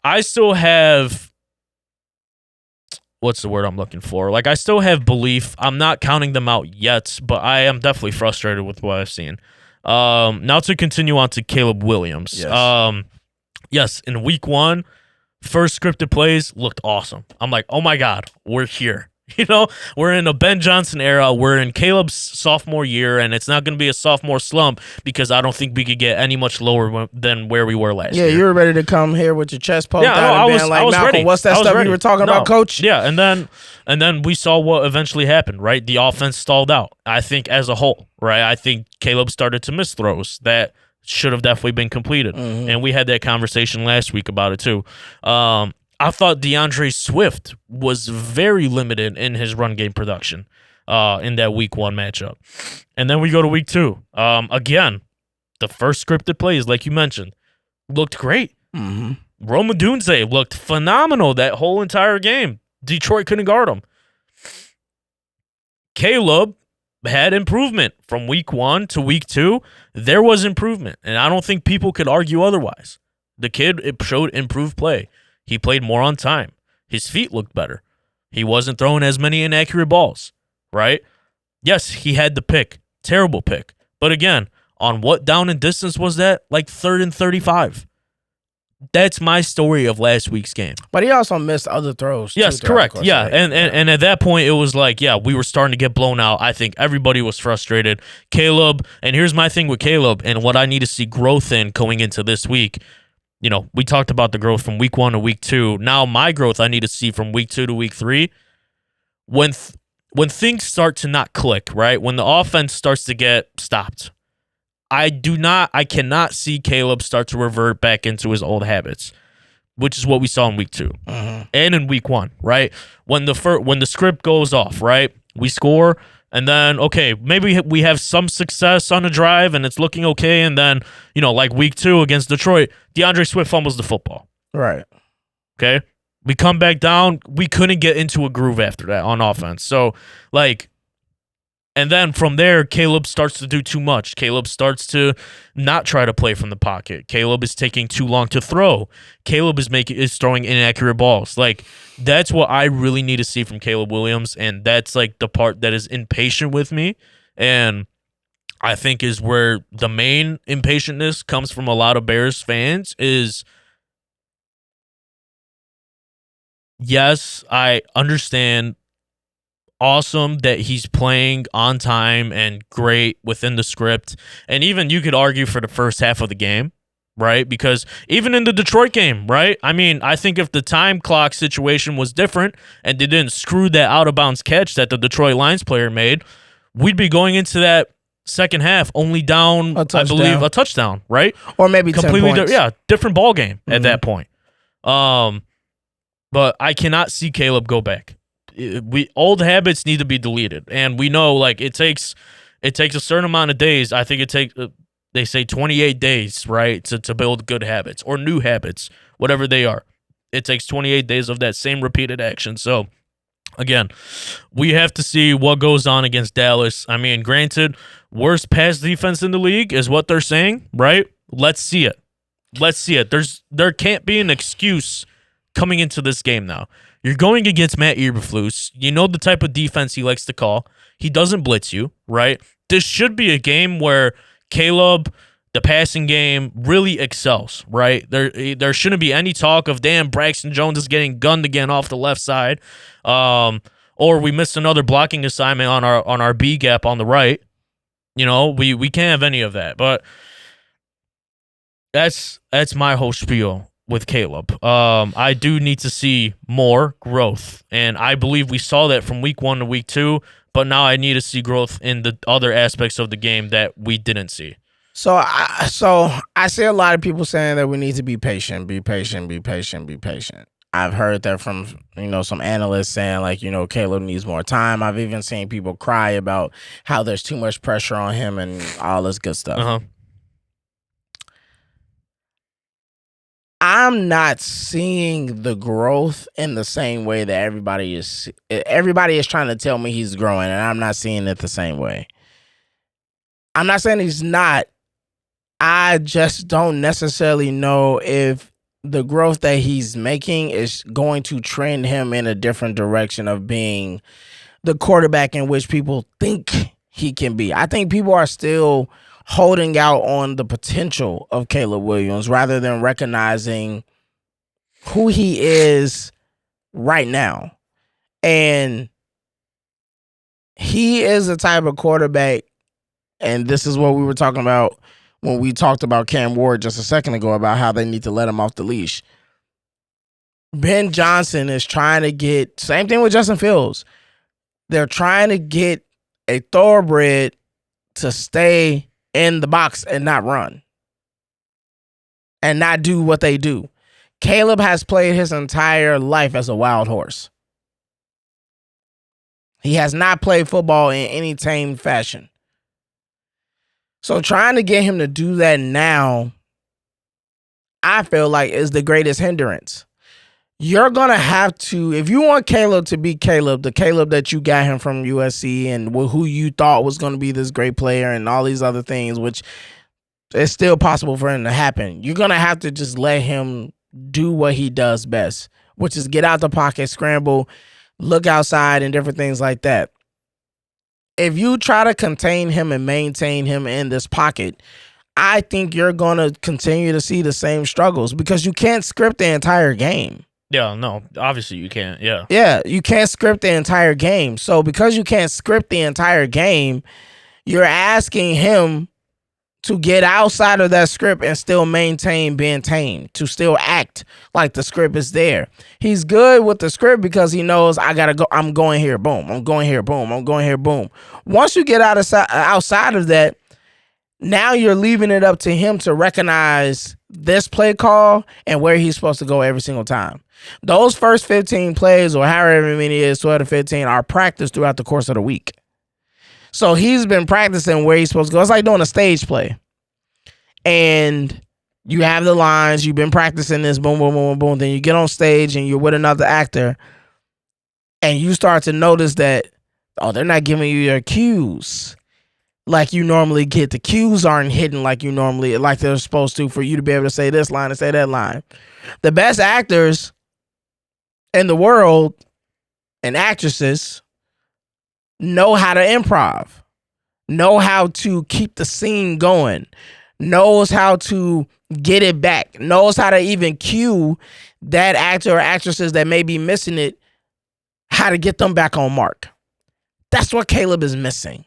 B: I still have, what's the word I'm looking for? Like, I still have belief. I'm not counting them out yet, but I am definitely frustrated with what I've seen. Now to continue on to Caleb Williams. Yes, in week 1, first scripted plays looked awesome. I'm like, oh my God, we're here. You know, we're in a Ben Johnson era. We're in Caleb's sophomore year, and it's not going to be a sophomore slump because I don't think we could get any much lower than where we were last year.
A: Yeah, you were ready to come here with your chest poked out and being like, Malcolm,
B: ready.
A: what's that stuff you were talking about, coach?
B: Yeah, and then we saw what eventually happened, right? The offense stalled out, I think, as a whole, right? I think Caleb started to miss throws that should have definitely been completed. And we had that conversation last week about it too. I thought DeAndre Swift was very limited in his run game production in that week 1 matchup. And then we go to week 2. Again, the first scripted plays, like you mentioned, looked great. Rome Odunze looked phenomenal that whole entire game. Detroit couldn't guard him. Caleb had improvement from week 1 to week 2. There was improvement, and I don't think people could argue otherwise. The kid showed improved play. He played more on time. His feet looked better. He wasn't throwing as many inaccurate balls, right? Yes, he had the pick. Terrible pick. But again, on what down and distance was that? Like 3rd and 35. That's my story of last week's game.
A: But he also missed other throws.
B: Yes, correct. Yeah, and at that point, it was like, yeah, we were starting to get blown out. I think everybody was frustrated. Caleb, and here's my thing with Caleb and what I need to see growth in going into this week. You know, we talked about the growth from week 1 to week 2. Now my growth I need to see from week 2 to week 3. When things start to not click, right? When the offense starts to get stopped, I cannot see Caleb start to revert back into his old habits, which is what we saw in week 2 and in week 1, right? When the script goes off, right? We score. And then, okay, maybe we have some success on a drive and it's looking okay. And then, you know, like week 2 against Detroit, DeAndre Swift fumbles the football.
A: Right.
B: Okay. We come back down. We couldn't get into a groove after that on offense. So, like, and then from there, Caleb starts to do too much. Caleb starts to not try to play from the pocket. Caleb is taking too long to throw. Caleb is throwing inaccurate balls. Like, that's what I really need to see from Caleb Williams, and that's like the part that is impatient with me. And I think is where the main impatientness comes from a lot of Bears fans is, yes, I understand awesome that he's playing on time and great within the script. And even you could argue for the first half of the game, right? Because even in the Detroit game, right? I mean, I think if the time clock situation was different and they didn't screw that out of bounds catch that the Detroit Lions player made, we'd be going into that second half only down, I believe, a touchdown, right?
A: Or maybe 10 points.
B: Different ball game at that point. But I cannot see Caleb go back. Old habits need to be deleted, and we know like it takes a certain amount of days. I think it takes they say 28 days, right, to build good habits or new habits, whatever they are. It takes 28 days of that same repeated action. So again, we have to see what goes on against Dallas. I mean, granted, worst pass defense in the league is what they're saying, right? Let's see it. There can't be an excuse coming into this game now. You're going against Matt Eberflus. You know the type of defense he likes to call. He doesn't blitz you, right? This should be a game where Caleb, the passing game, really excels, right? There shouldn't be any talk of, damn, Braxton Jones is getting gunned again off the left side. Or we missed another blocking assignment on our B gap on the right. You know, we can't have any of that. But that's my whole spiel with Caleb. I do need to see more growth, and I believe we saw that from week 1 to week 2, but now I need to see growth in the other aspects of the game that we didn't see.
A: So I see a lot of people saying that we need to be patient. I've heard that from, some analysts saying like, Caleb needs more time. I've even seen people cry about how there's too much pressure on him and all this good stuff.
B: Uh-huh.
A: I'm not seeing the growth in the same way that everybody is. Everybody is trying to tell me he's growing, and I'm not seeing it the same way. I'm not saying he's not. I just don't necessarily know if the growth that he's making is going to trend him in a different direction of being the quarterback in which people think he can be. I think people are still holding out on the potential of Caleb Williams rather than recognizing who he is right now. And he is the type of quarterback, and this is what we were talking about when we talked about Cam Ward just a second ago about how they need to let him off the leash. Ben Johnson is trying to get, same thing with Justin Fields. They're trying to get a thoroughbred to stay in the box and not run and not do what they do. Caleb has played his entire life as a wild horse. He has not played football in any tame fashion. So trying to get him to do that now, I feel like is the greatest hindrance. You're going to have to, if you want Caleb to be Caleb, the Caleb that you got him from USC and who you thought was going to be this great player and all these other things, which it's still possible for him to happen. You're going to have to just let him do what he does best, which is get out the pocket, scramble, look outside, and different things like that. If you try to contain him and maintain him in this pocket, I think you're going to continue to see the same struggles because you can't script the entire game.
B: Yeah, no, obviously you can't. Yeah.
A: Yeah, you can't script the entire game. So because you can't script the entire game, you're asking him to get outside of that script and still maintain being tame, to still act like the script is there. He's good with the script because he knows I got to go. I'm going here, boom. I'm going here, boom. I'm going here, boom. Once you get outside of that, now you're leaving it up to him to recognize this play call and where he's supposed to go every single time. Those first 15 plays or however many it is, 12 to 15, are practiced throughout the course of the week. So he's been practicing where he's supposed to go. It's like doing a stage play. And you have the lines. You've been practicing this, boom, boom, boom, boom. Then you get on stage and you're with another actor. And you start to notice that, they're not giving you your cues like you normally get. The cues aren't hidden like they're supposed to for you to be able to say this line and say that line. The best actors in the world and actresses know how to improv, know how to keep the scene going, knows how to get it back, knows how to even cue that actor or actresses that may be missing it, how to get them back on mark. That's what Caleb is missing.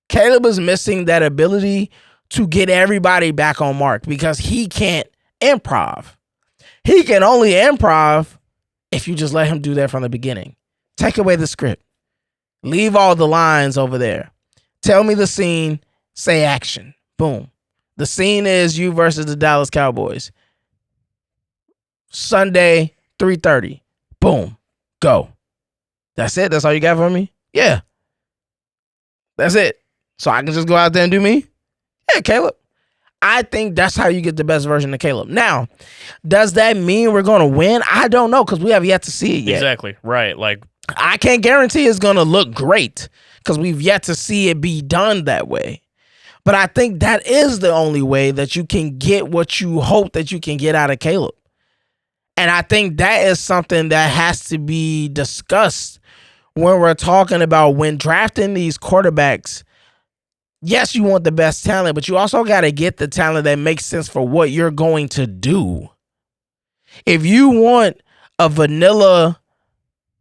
A: Caleb is missing that ability to get everybody back on mark because he can't improv. He can only improv if you just let him do that from the beginning. Take away the script. Leave all the lines over there. Tell me the scene. Say action. Boom. The scene is you versus the Dallas Cowboys. Sunday, 3:30. Boom. Go. That's it? That's all you got for me? Yeah. That's it. So I can just go out there and do me? Yeah, Caleb. I think that's how you get the best version of Caleb. Now, does that mean we're going to win? I don't know because we have yet to see it yet.
B: Exactly. Right. Like,
A: I can't guarantee it's going to look great because we've yet to see it be done that way. But I think that is the only way that you can get what you hope that you can get out of Caleb. And I think that is something that has to be discussed when we're talking about when drafting these quarterbacks. Yes, you want the best talent, but you also got to get the talent that makes sense for what you're going to do. If you want a vanilla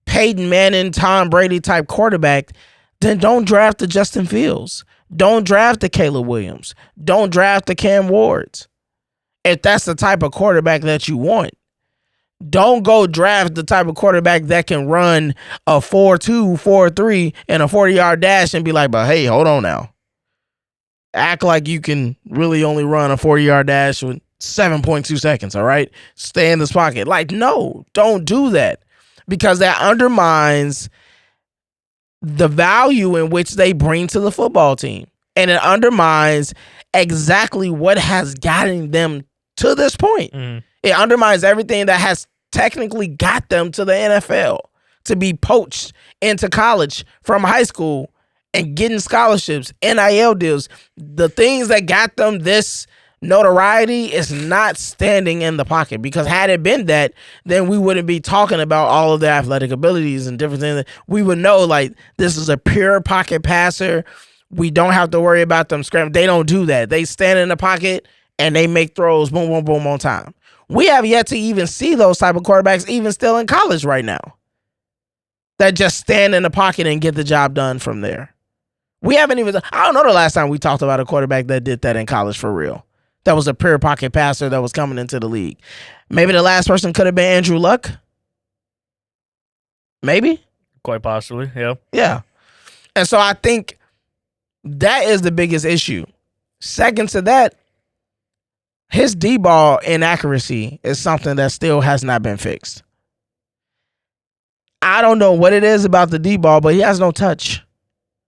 A: Peyton Manning, Tom Brady type quarterback, then don't draft the Justin Fields. Don't draft the Caleb Williams. Don't draft the Cam Wards. If that's the type of quarterback that you want. Don't go draft the type of quarterback that can run a 4.2, 4.3 and a 40-yard dash and be like, but hey, hold on now. Act like you can really only run a 40-yard dash with 7.2 seconds, all right? Stay in this pocket. Like, no, don't do that because that undermines the value in which they bring to the football team. And it undermines exactly what has gotten them to this point. It undermines everything that has technically got them to the NFL, to be poached into college from high school and getting scholarships, NIL deals. The things that got them this notoriety is not standing in the pocket because had it been that, then we wouldn't be talking about all of their athletic abilities and different things. We would know like this is a pure pocket passer. We don't have to worry about them scrambling. They don't do that. They stand in the pocket and they make throws, boom, boom, boom, on time. We have yet to even see those type of quarterbacks even still in college right now that just stand in the pocket and get the job done from there. We haven't even, I don't know the last time we talked about a quarterback that did that in college for real. That was a pure pocket passer that was coming into the league. Maybe the last person could have been Andrew Luck. Maybe.
B: quite possibly. Yeah.
A: Yeah. And so I think that is the biggest issue. Second to that, his D-ball inaccuracy is something that still has not been fixed. I don't know what it is about the D-ball, but he has no touch.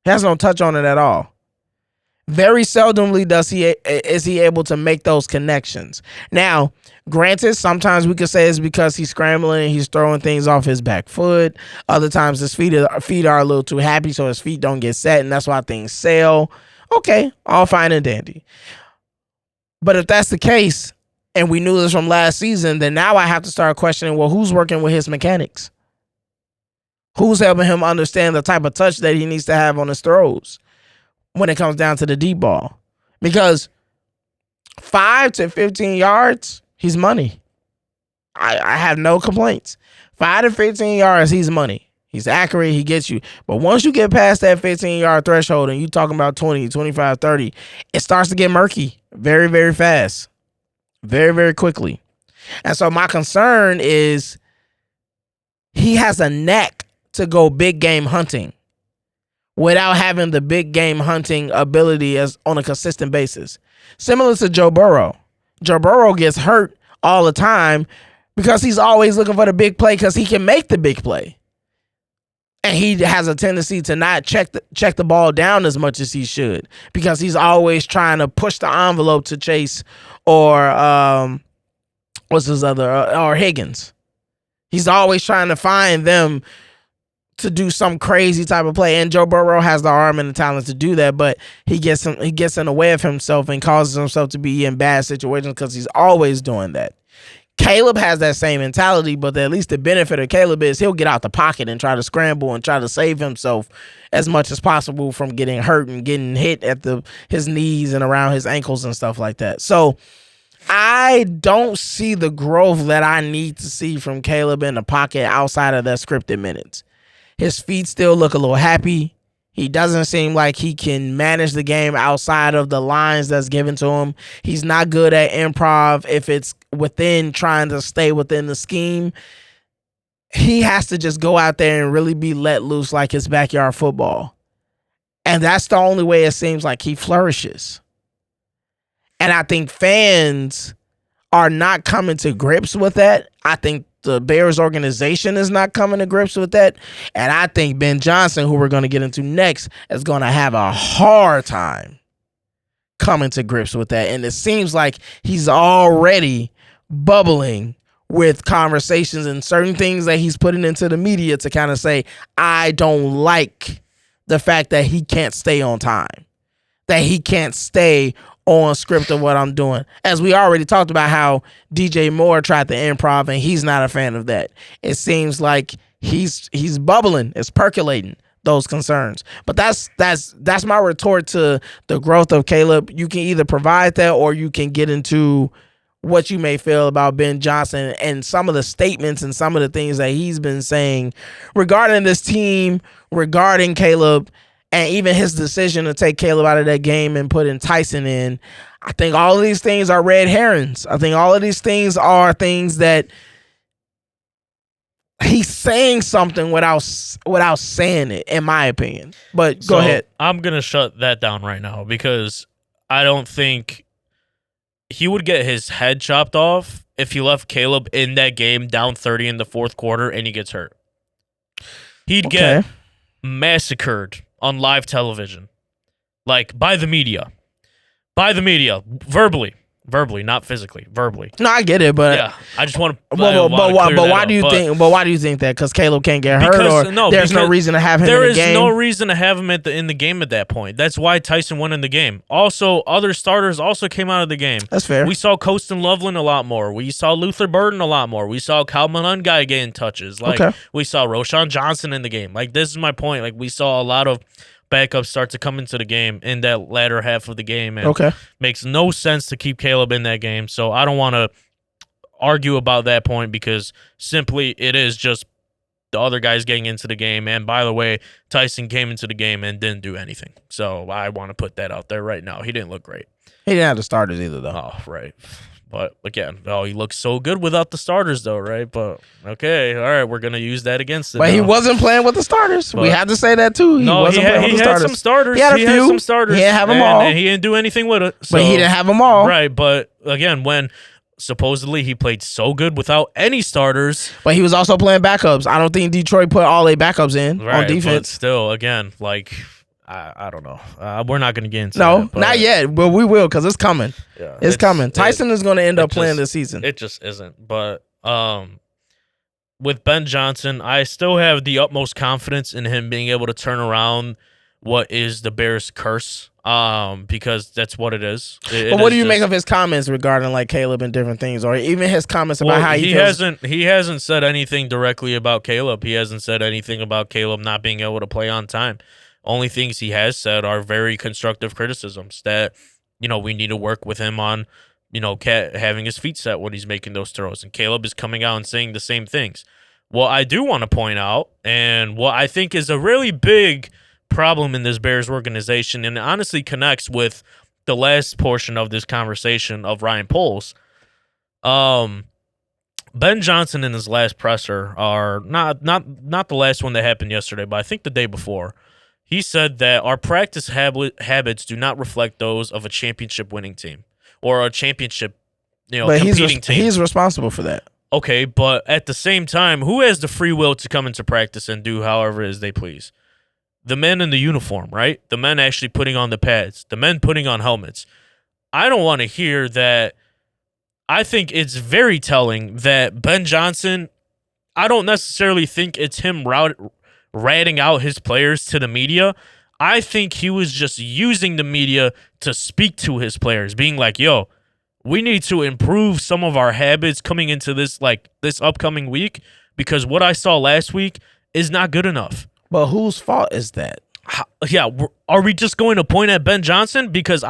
A: He has no touch on it at all. Very seldomly is he able to make those connections. Now, granted, sometimes we could say it's because he's scrambling and he's throwing things off his back foot. Other times his feet are a little too happy, so his feet don't get set, and that's why things sail. Okay, all fine and dandy. But if that's the case, and we knew this from last season, then now I have to start questioning, well, who's working with his mechanics? Who's helping him understand the type of touch that he needs to have on his throws when it comes down to the deep ball? Because 5 to 15 yards, he's money. I have no complaints. 5 to 15 yards, he's money. He's accurate. He gets you. But once you get past that 15-yard threshold and you're talking about 20, 25, 30, it starts to get murky very, very fast, very, very quickly. And so my concern is he has a knack to go big game hunting without having the big game hunting ability as on a consistent basis. Similar to Joe Burrow. Joe Burrow gets hurt all the time because he's always looking for the big play because he can make the big play. And he has a tendency to not check the ball down as much as he should because he's always trying to push the envelope to Chase or what's his other or Higgins. He's always trying to find them to do some crazy type of play. And Joe Burrow has the arm and the talent to do that, but he gets in the way of himself and causes himself to be in bad situations because he's always doing that. Caleb has that same mentality, but at least the benefit of Caleb is he'll get out the pocket and try to scramble and try to save himself as much as possible from getting hurt and getting hit at his knees and around his ankles and stuff like that. So I don't see the growth that I need to see from Caleb in the pocket outside of that scripted minutes. His feet still look a little happy. He doesn't seem like he can manage the game outside of the lines that's given to him. He's not good at improv if it's within trying to stay within the scheme. He has to just go out there and really be let loose like it's backyard football. And that's the only way it seems like he flourishes. And I think fans are not coming to grips with that. I think the Bears organization is not coming to grips with that. And I think Ben Johnson, who we're going to get into next, is going to have a hard time coming to grips with that. And it seems like he's already bubbling with conversations and certain things that he's putting into the media to kind of say, I don't like the fact that he can't stay on time, that he can't stay on script of what I'm doing. As we already talked about how DJ Moore tried to improv and he's not a fan of that. It seems like he's bubbling, it's percolating those concerns. But that's my retort to the growth of Caleb. You can either provide that or you can get into what you may feel about Ben Johnson and some of the statements and some of the things that he's been saying regarding this team, regarding Caleb, and even his decision to take Caleb out of that game and put in Tyson in. I think all of these things are red herrings. I think all of these things are things that he's saying something without saying it, in my opinion. But go ahead.
B: I'm going to shut that down right now because I don't think he would get his head chopped off if he left Caleb in that game down 30 in the fourth quarter and he gets hurt. He'd get massacred on live television, like by the media, verbally, not physically, verbally.
A: No, I get it, but
B: yeah, I just want to.
A: But why do you think? But why do you think that? Because Caleb can't get hurt, or there's no reason to have him in the game.
B: There is no reason to have him in the game at that point. That's why Tyson went in the game. Also, other starters also came out of the game.
A: That's fair.
B: We saw Colston Loveland a lot more. We saw Luther Burden a lot more. We saw Calvin Unguy getting touches. We saw Roshan Johnson in the game. Like, this is my point. Like, we saw a lot of backups start to come into the game in that latter half of the game. And makes no sense to keep Caleb in that game. So I don't want to argue about that point because simply it is just the other guys getting into the game. And by the way, Tyson came into the game and didn't do anything. So I want to put that out there right now. He didn't look great.
A: He didn't have the starters either, though.
B: Oh, right. But again, he looks so good without the starters, though, right? But okay, all right, we're gonna use that against him.
A: But he wasn't playing with the starters. We had to say that too. He
B: had some starters.
A: He had some starters. He didn't have them all,
B: and he didn't do anything with it. So,
A: but he didn't have them all,
B: right? But again, when supposedly he played so good without any starters,
A: but he was also playing backups. I don't think Detroit put all their backups in on defense.
B: But still, again, like. I don't know. We're not going to get into
A: that. No, not yet, but we will because it's coming. Yeah, it's coming. Tyson is going to end up playing this season.
B: It just isn't. But with Ben Johnson, I still have the utmost confidence in him being able to turn around what is the Bears' curse because that's what it is.
A: But what do you make of his comments regarding like Caleb and different things, or even his comments about how he
B: hasn't said anything directly about Caleb. He hasn't said anything about Caleb not being able to play on time. Only things he has said are very constructive criticisms that, we need to work with him on, having his feet set when he's making those throws. And Caleb is coming out and saying the same things. What I do want to point out, and what I think is a really big problem in this Bears organization, and it honestly connects with the last portion of this conversation of Ryan Poles, Ben Johnson in his last presser, are not the last one that happened yesterday, but I think the day before, he said that our practice habits do not reflect those of a championship-winning team or a championship, competing team.
A: He's responsible for that.
B: Okay, but at the same time, who has the free will to come into practice and do however it is they please? The men in the uniform, right? The men actually putting on the pads. The men putting on helmets. I don't want to hear that. I think it's very telling that Ben Johnson, I don't necessarily think it's him ratting out his players to the media. I think he was just using the media to speak to his players, being like, yo, we need to improve some of our habits coming into this upcoming week because what I saw last week is not good enough.
A: But whose fault is that?
B: Are we just going to point at Ben Johnson? Because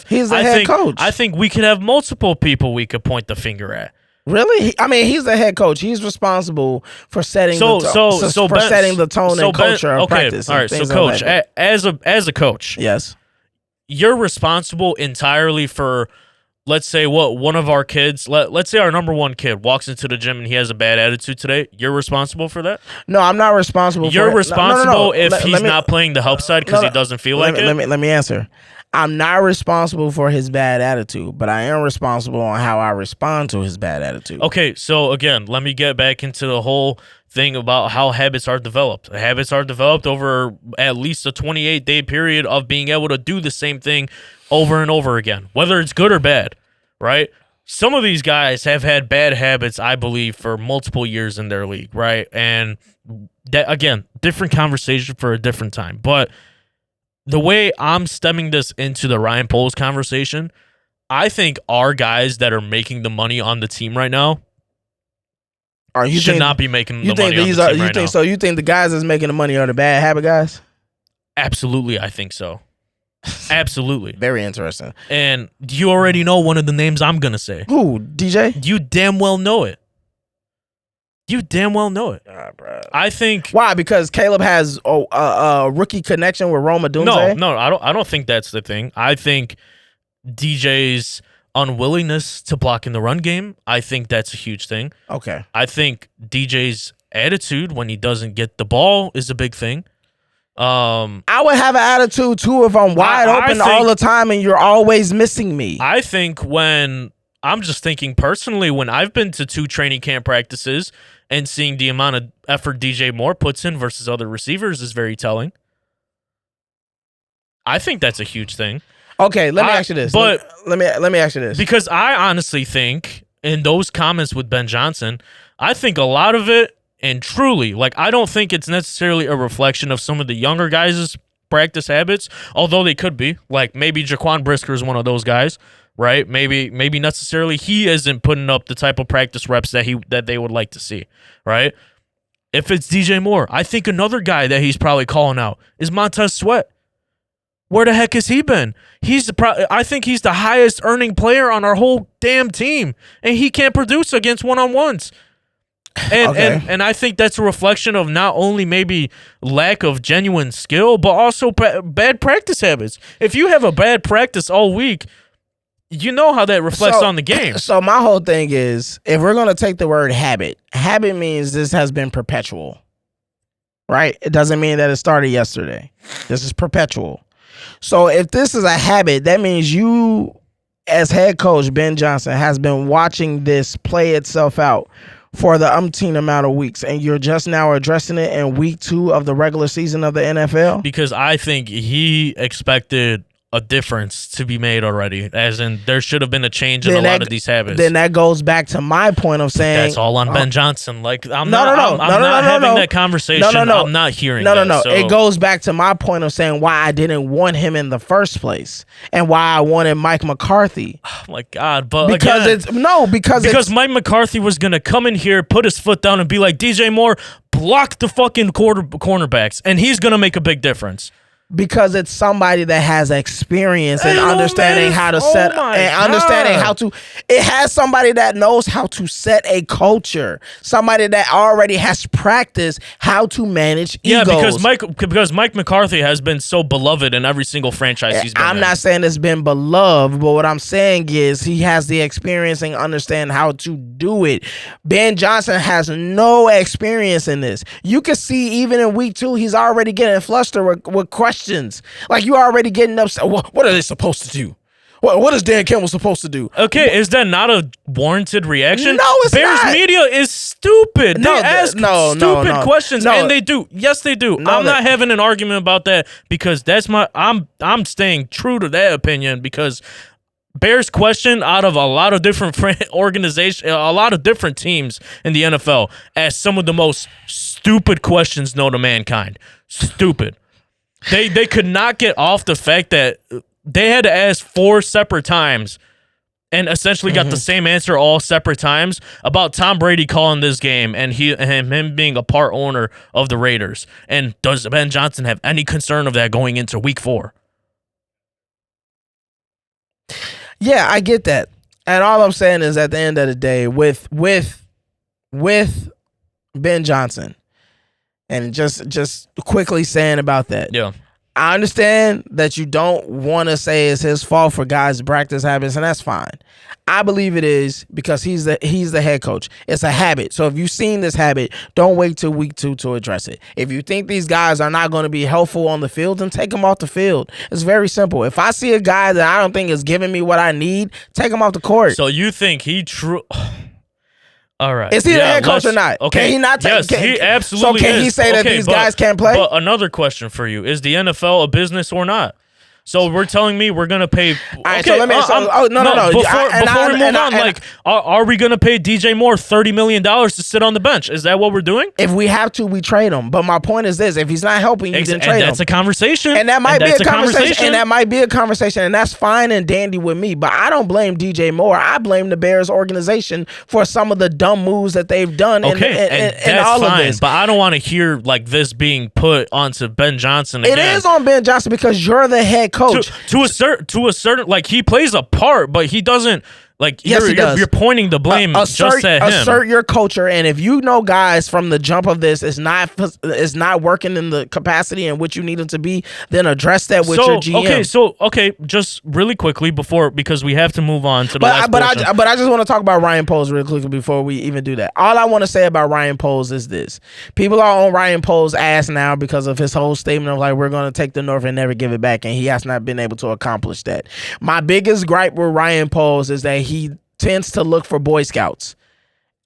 A: he's the head coach.
B: I think we could have multiple people we could point the finger at.
A: Really? I mean, he's the head coach. He's responsible for setting
B: So
A: the
B: Ben,
A: tone and culture of
B: okay,
A: practice.
B: all right. So coach, as a coach,
A: yes,
B: you're responsible entirely for, let's say, what one of our kids, let's say our number one kid walks into the gym and he has a bad attitude today. You're responsible for that?
A: no, I'm not responsible.
B: You're
A: for
B: responsible if
A: Let
B: he's
A: me,
B: not playing the help side because he doesn't feel like it.
A: Let me answer. I'm not responsible for his bad attitude, but I am responsible on how I respond to his bad attitude.
B: Okay, so again, let me get back into the whole thing about how habits are developed. Habits are developed over at least a 28-day period of being able to do the same thing over and over again, whether it's good or bad, right? Some of these guys have had bad habits, I believe, for multiple years in their league, right? And that, again, different conversation for a different time. But the way I'm stemming this into the Ryan Poles conversation, I think our guys that are making the money on the team right now should not be making the money on the team right now.
A: So you think the guys that's making the money are the bad habit guys?
B: Absolutely, I think so. Absolutely.
A: Very interesting.
B: And you already know one of the names I'm going to say.
A: Who? DJ?
B: You damn well know it. You damn well know it.
A: Bro.
B: I think.
A: Why? Because Caleb has a rookie connection with Roma Dunze?
B: No, I don't think that's the thing. I think DJ's unwillingness to block in the run game, I think that's a huge thing.
A: Okay.
B: I think DJ's attitude when he doesn't get the ball is a big thing.
A: I would have an attitude too if I'm wide open all the time and you're always missing me.
B: I think I'm just thinking personally, when I've been to 2 training camp practices and seeing the amount of effort DJ Moore puts in versus other receivers is very telling. I think that's a huge thing.
A: Okay, let me ask you this.
B: But
A: let me ask you this.
B: Because I honestly think in those comments with Ben Johnson, I think a lot of it, and truly, like, I don't think it's necessarily a reflection of some of the younger guys' practice habits, although they could be. Like, maybe Jaquan Brisker is one of those guys, right? Maybe necessarily he isn't putting up the type of practice reps that they would like to see, right? If it's DJ Moore, I think another guy that he's probably calling out is Montez Sweat. Where the heck has he been? I think he's the highest earning player on our whole damn team, and he can't produce against one-on-ones. And I think that's a reflection of not only maybe lack of genuine skill, but also bad practice habits. If you have a bad practice all week, you know how that reflects on the game.
A: So my whole thing is, if we're going to take the word habit means this has been perpetual, right? It doesn't mean that it started yesterday. This is perpetual. So if this is a habit, that means you, as head coach Ben Johnson, has been watching this play itself out for the umpteen amount of weeks, and you're just now addressing it in week 2 of the regular season of the NFL?
B: Because I think he expected a difference to be made already, as in there should have been a change in a lot of these habits.
A: Then that goes back to my point of saying
B: that's all on Ben Johnson. Like, I'm not having that conversation. I'm not hearing that. So.
A: It goes back to my point of saying why I didn't want him in the first place and why I wanted Mike McCarthy.
B: Oh my God! But
A: because
B: again, because Mike McCarthy was gonna come in here, put his foot down, and be like, DJ Moore, block the fucking cornerbacks, and he's gonna make a big difference.
A: Because it's somebody that has experience and understanding how to set and understanding how to. It has somebody that knows how to set a culture. Somebody that already has practiced how to manage egos.
B: Yeah, because Mike McCarthy has been so beloved in every single franchise he's been in.
A: I'm not saying it's been beloved, but what I'm saying is he has the experience and understand how to do it. Ben Johnson has no experience in this. You can see even in week 2, he's already getting flustered with questions. Like, you already getting upset. What are they supposed to do? What is Dan Campbell supposed to do?
B: Okay, is that not a warranted reaction?
A: No, it's
B: Bears
A: not.
B: media is stupid. They ask stupid questions, and they do. Yes, they do. I'm not having an argument about that because that's I'm staying true to that opinion because Bears question out of a lot of different organizations, a lot of different teams in the NFL ask some of the most stupid questions known to mankind. Stupid. They could not get off the fact that they had to ask 4 separate times and essentially got the same answer all separate times about Tom Brady calling this game and him being a part owner of the Raiders. And does Ben Johnson have any concern of that going into week 4?
A: Yeah, I get that. And all I'm saying is, at the end of the day, with Ben Johnson, and just quickly saying about that.
B: Yeah.
A: I understand that you don't want to say it's his fault for guys' practice habits, and that's fine. I believe it is because he's the head coach. It's a habit. So if you've seen this habit, don't wait till week 2 to address it. If you think these guys are not going to be helpful on the field, then take them off the field. It's very simple. If I see a guy that I don't think is giving me what I need, take him off the court.
B: So you think he All right.
A: Is he the head coach or not?
B: Okay.
A: Can he not take?
B: Yes, he absolutely.
A: So can he say that these guys can't play?
B: But another question for you: is the NFL a business or not? So we're telling me we're gonna pay.
A: All right, so let me. No.
B: Before we move on, are we gonna pay DJ Moore $30 million to sit on the bench? Is that what we're doing?
A: If we have to, we trade him. But my point is this: if he's not helping you, then trade him.
B: That's a conversation,
A: and that might be a conversation, and that might be a conversation, and that's fine and dandy with me. But I don't blame DJ Moore. I blame the Bears organization for some of the dumb moves that they've done.
B: Okay,
A: and all
B: fine,
A: of this.
B: But I don't want to hear like this being put onto Ben Johnson again.
A: It is on Ben Johnson because you're the head coach.
B: To a certain, like, he plays a part, but he doesn't. Like,
A: yes, he does.
B: You're pointing the blame just at him.
A: Assert your culture, and if you know guys from the jump of this is not working in the capacity in which you need them to be, then address that with your GM.
B: Okay, just really quickly because we have to move on to the last portion.
A: But I just want to talk about Ryan Poles really quickly before we even do that. All I want to say about Ryan Poles is this: people are on Ryan Poles' ass now because of his whole statement of like, we're going to take the North and never give it back, and he has not been able to accomplish that. My biggest gripe with Ryan Poles is that he tends to look for Boy Scouts.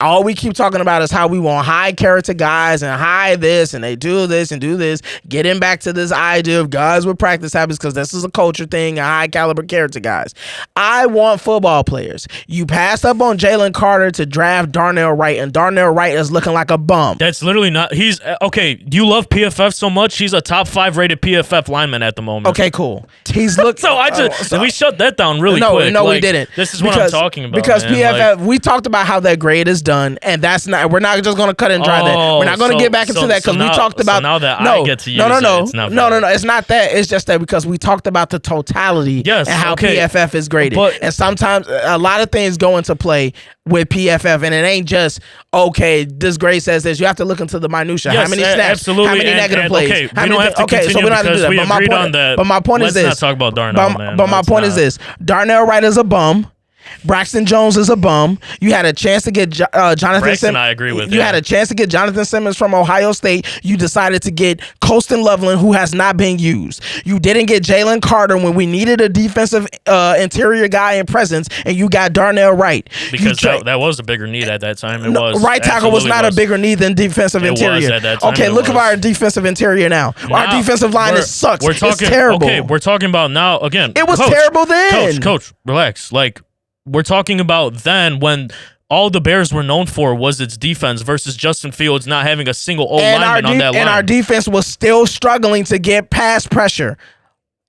A: All we keep talking about is how we want high character guys and high this, and they do this and do this. Getting back to this idea of guys with practice habits, because this is a culture thing, and high caliber character guys. I want football players. You passed up on Jalen Carter to draft Darnell Wright, and Darnell Wright is looking like a bum.
B: That's literally not. He's okay. You love PFF so much. He's a top 5 rated PFF lineman at the moment.
A: Okay, cool. He's looked.
B: We shut that down really quick.
A: No, we didn't.
B: This is what I'm talking about.
A: Because
B: man.
A: PFF, we talked about how that grade is done, and that's not. We're not just going to cut and dry that. We're not going to get back into that because we talked about.
B: So now that I get to use it's not
A: no. It's not that. It's just that because we talked about the totality and how PFF is graded, and sometimes a lot of things go into play with PFF, and it ain't just this grade says this. You have to look into the minutia.
B: Yes,
A: how many snaps?
B: Absolutely.
A: How many negative plays?
B: Okay, we don't have to continue
A: so we don't have to do that.
B: We agreed on that.
A: But my point is this.
B: Let's not talk about Darnell, man.
A: But my point is this: Darnell Wright is a bum. Braxton Jones is a bum. You had a chance to get Jonathan Simmons.
B: I agree with
A: you. Had a chance to get Jonathan Simmons from Ohio State. You decided to get Colston Loveland, who has not been used. You didn't get Jalen Carter when we needed a defensive interior guy in presence, and you got Darnell Wright.
B: Because that was a bigger need at that time. It was.
A: Right tackle was not a bigger need than defensive interior.
B: Was at that time.
A: Okay, look at our defensive interior now. Our defensive line sucks. It's terrible.
B: Okay, we're talking about now again.
A: It was terrible then.
B: Coach, relax. Like, we're talking about then when all the Bears were known for was its defense versus Justin Fields not having a single O-lineman on that line.
A: And our defense was still struggling to get pass pressure.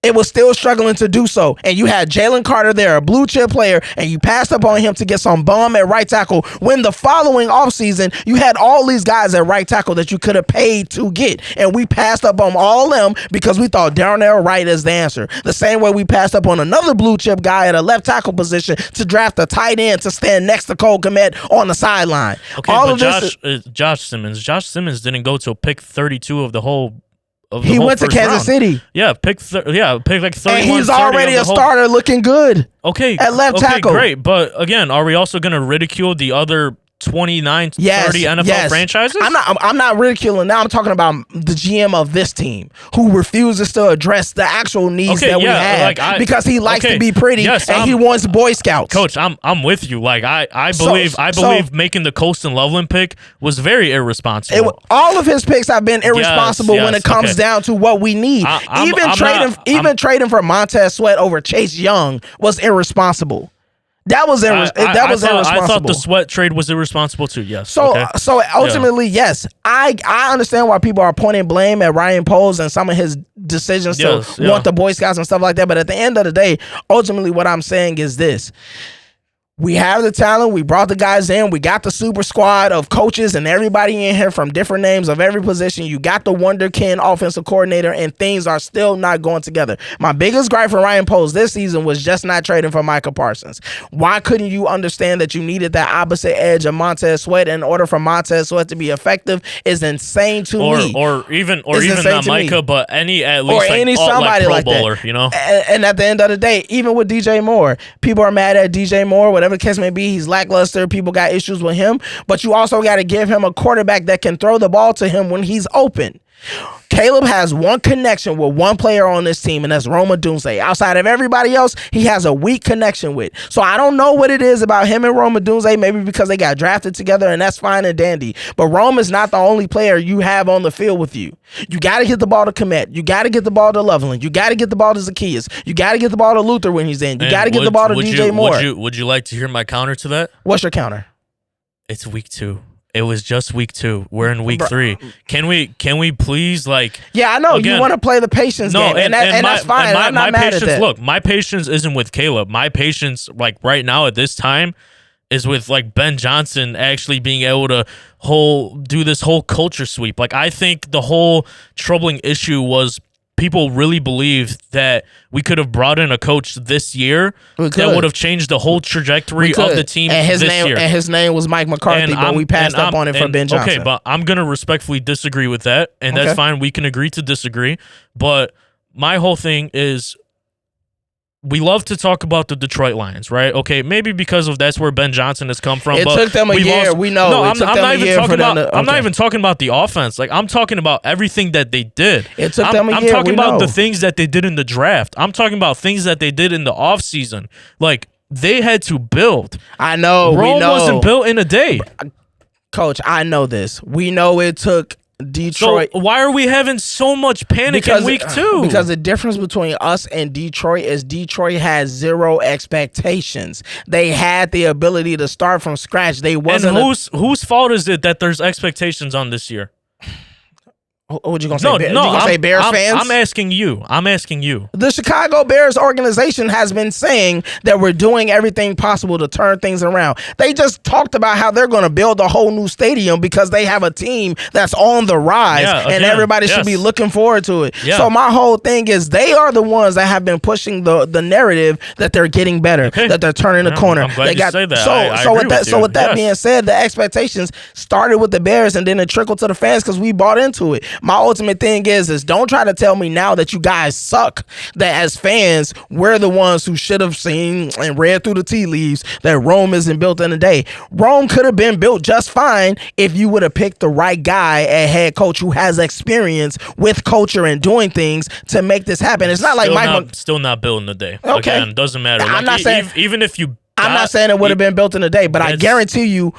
A: It was still struggling to do so. And you had Jalen Carter there, a blue chip player, and you passed up on him to get some bum at right tackle when the following offseason, you had all these guys at right tackle that you could have paid to get. And we passed up on all them because we thought Darnell Wright is the answer. The same way we passed up on another blue chip guy at a left tackle position to draft a tight end to stand next to Cole Kmet on the sideline.
B: Okay, all but of Josh Simmons. Josh Simmons didn't go to pick 32 of the whole.
A: He went to Kansas City.
B: Yeah, pick like 31.
A: And he's already a starter looking good.
B: Okay.
A: At left tackle.
B: Great. But again, are we also going to ridicule the other 29, 30 NFL franchises?
A: I'm not ridiculing. Now I'm talking about the GM of this team who refuses to address the actual needs that we have because he likes to be pretty and he wants Boy Scouts.
B: Coach, I'm with you. Like I believe making the Colston Loveland pick was very irresponsible.
A: All of his picks have been irresponsible when it comes down to what we need. Trading for Montez Sweat over Chase Young was irresponsible. That was irresponsible.
B: I thought the Sweat trade was irresponsible too. Yes.
A: So ultimately, yes, I understand why people are pointing blame at Ryan Poles and some of his decisions to want the Boy Scouts and stuff like that. But at the end of the day, ultimately, what I'm saying is this: We have the talent. We brought the guys in. We got the super squad of coaches and everybody in here from different names of every position. You got the wonderkin offensive coordinator, and things are still not going together. My biggest gripe for Ryan Poles this season was just not trading for Micah Parsons. Why couldn't you understand that you needed that opposite edge of Montez Sweat in order for Montez Sweat to be effective? Is insane to me.
B: Or even not Micah, but any at least
A: or any
B: like
A: somebody
B: Pro
A: like
B: Bowler,
A: that.
B: you know.
A: And at the end of the day, even with DJ Moore, people are mad at DJ Moore, whatever the case may be. He's lackluster. People got issues with him, but you also got to give him a quarterback that can throw the ball to him when he's open. Caleb has one connection with one player on this team, and that's Roma Dunze. Outside of everybody else, he has a weak connection with. So I don't know what it is about him and Roma Dunze, maybe because they got drafted together, and that's fine and dandy. But Roma is not the only player you have on the field with you. You got to get the ball to Komet. You got to get the ball to Loveland. You got to get the ball to Zacchaeus. You got to get the ball to Luther when he's in. You got to get the ball to DJ Moore.
B: Would you like to hear my counter to that?
A: What's your counter?
B: It's week 2. It was just week 2. We're in week 3. Can we please like?
A: Yeah, I know again, you want to play the patience game, and that's fine. I'm not mad at that.
B: Look, my patience isn't with Caleb. My patience, like right now at this time, is with like Ben Johnson actually being able to do this whole culture sweep. Like I think the whole troubling issue was people really believed that we could have brought in a coach this year that would have changed the whole trajectory of the team this year.
A: And his name was Mike McCarthy, but we passed up on it for Ben Johnson.
B: Okay, but I'm going to respectfully disagree with that, and that's fine. We can agree to disagree. But my whole thing is we love to talk about the Detroit Lions, right? Okay, maybe because of that's where Ben Johnson has come from.
A: It took them a year. We know.
B: No, I'm not even talking about the offense. Like I'm talking about everything that they did.
A: It took them a year.
B: I'm talking about the things that they did in the draft. I'm talking about things that they did in the offseason. Like they had to build.
A: I know.
B: Rome wasn't built in a day.
A: Coach, I know this. We know it took Detroit.
B: So why are we having so much panic in week 2?
A: Because the difference between us and Detroit is Detroit has zero expectations. They had the ability to start from scratch. They wasn't.
B: And whose fault is it that there's expectations on this year?
A: What you gonna say? Say Bears fans?
B: I'm asking you.
A: The Chicago Bears organization has been saying that we're doing everything possible to turn things around. They just talked about how they're going to build a whole new stadium because they have a team that's on the rise, and everybody should be looking forward to it. Yeah. So my whole thing is they are the ones that have been pushing the narrative that they're getting better, that they're turning the corner.
B: I'm glad you say that.
A: So with that being said, the expectations started with the Bears and then it trickled to the fans because we bought into it. My ultimate thing is don't try to tell me now that you guys suck, that as fans, we're the ones who should have seen and read through the tea leaves that Rome isn't built in a day. Rome could have been built just fine if you would have picked the right guy at head coach who has experience with culture and doing things to make this happen. It's not like Mike.
B: Still not built in a day.
A: Okay.
B: Again, doesn't matter.
A: I'm not saying,
B: even if you.
A: I'm not saying it would have been built in a day, but I guarantee you,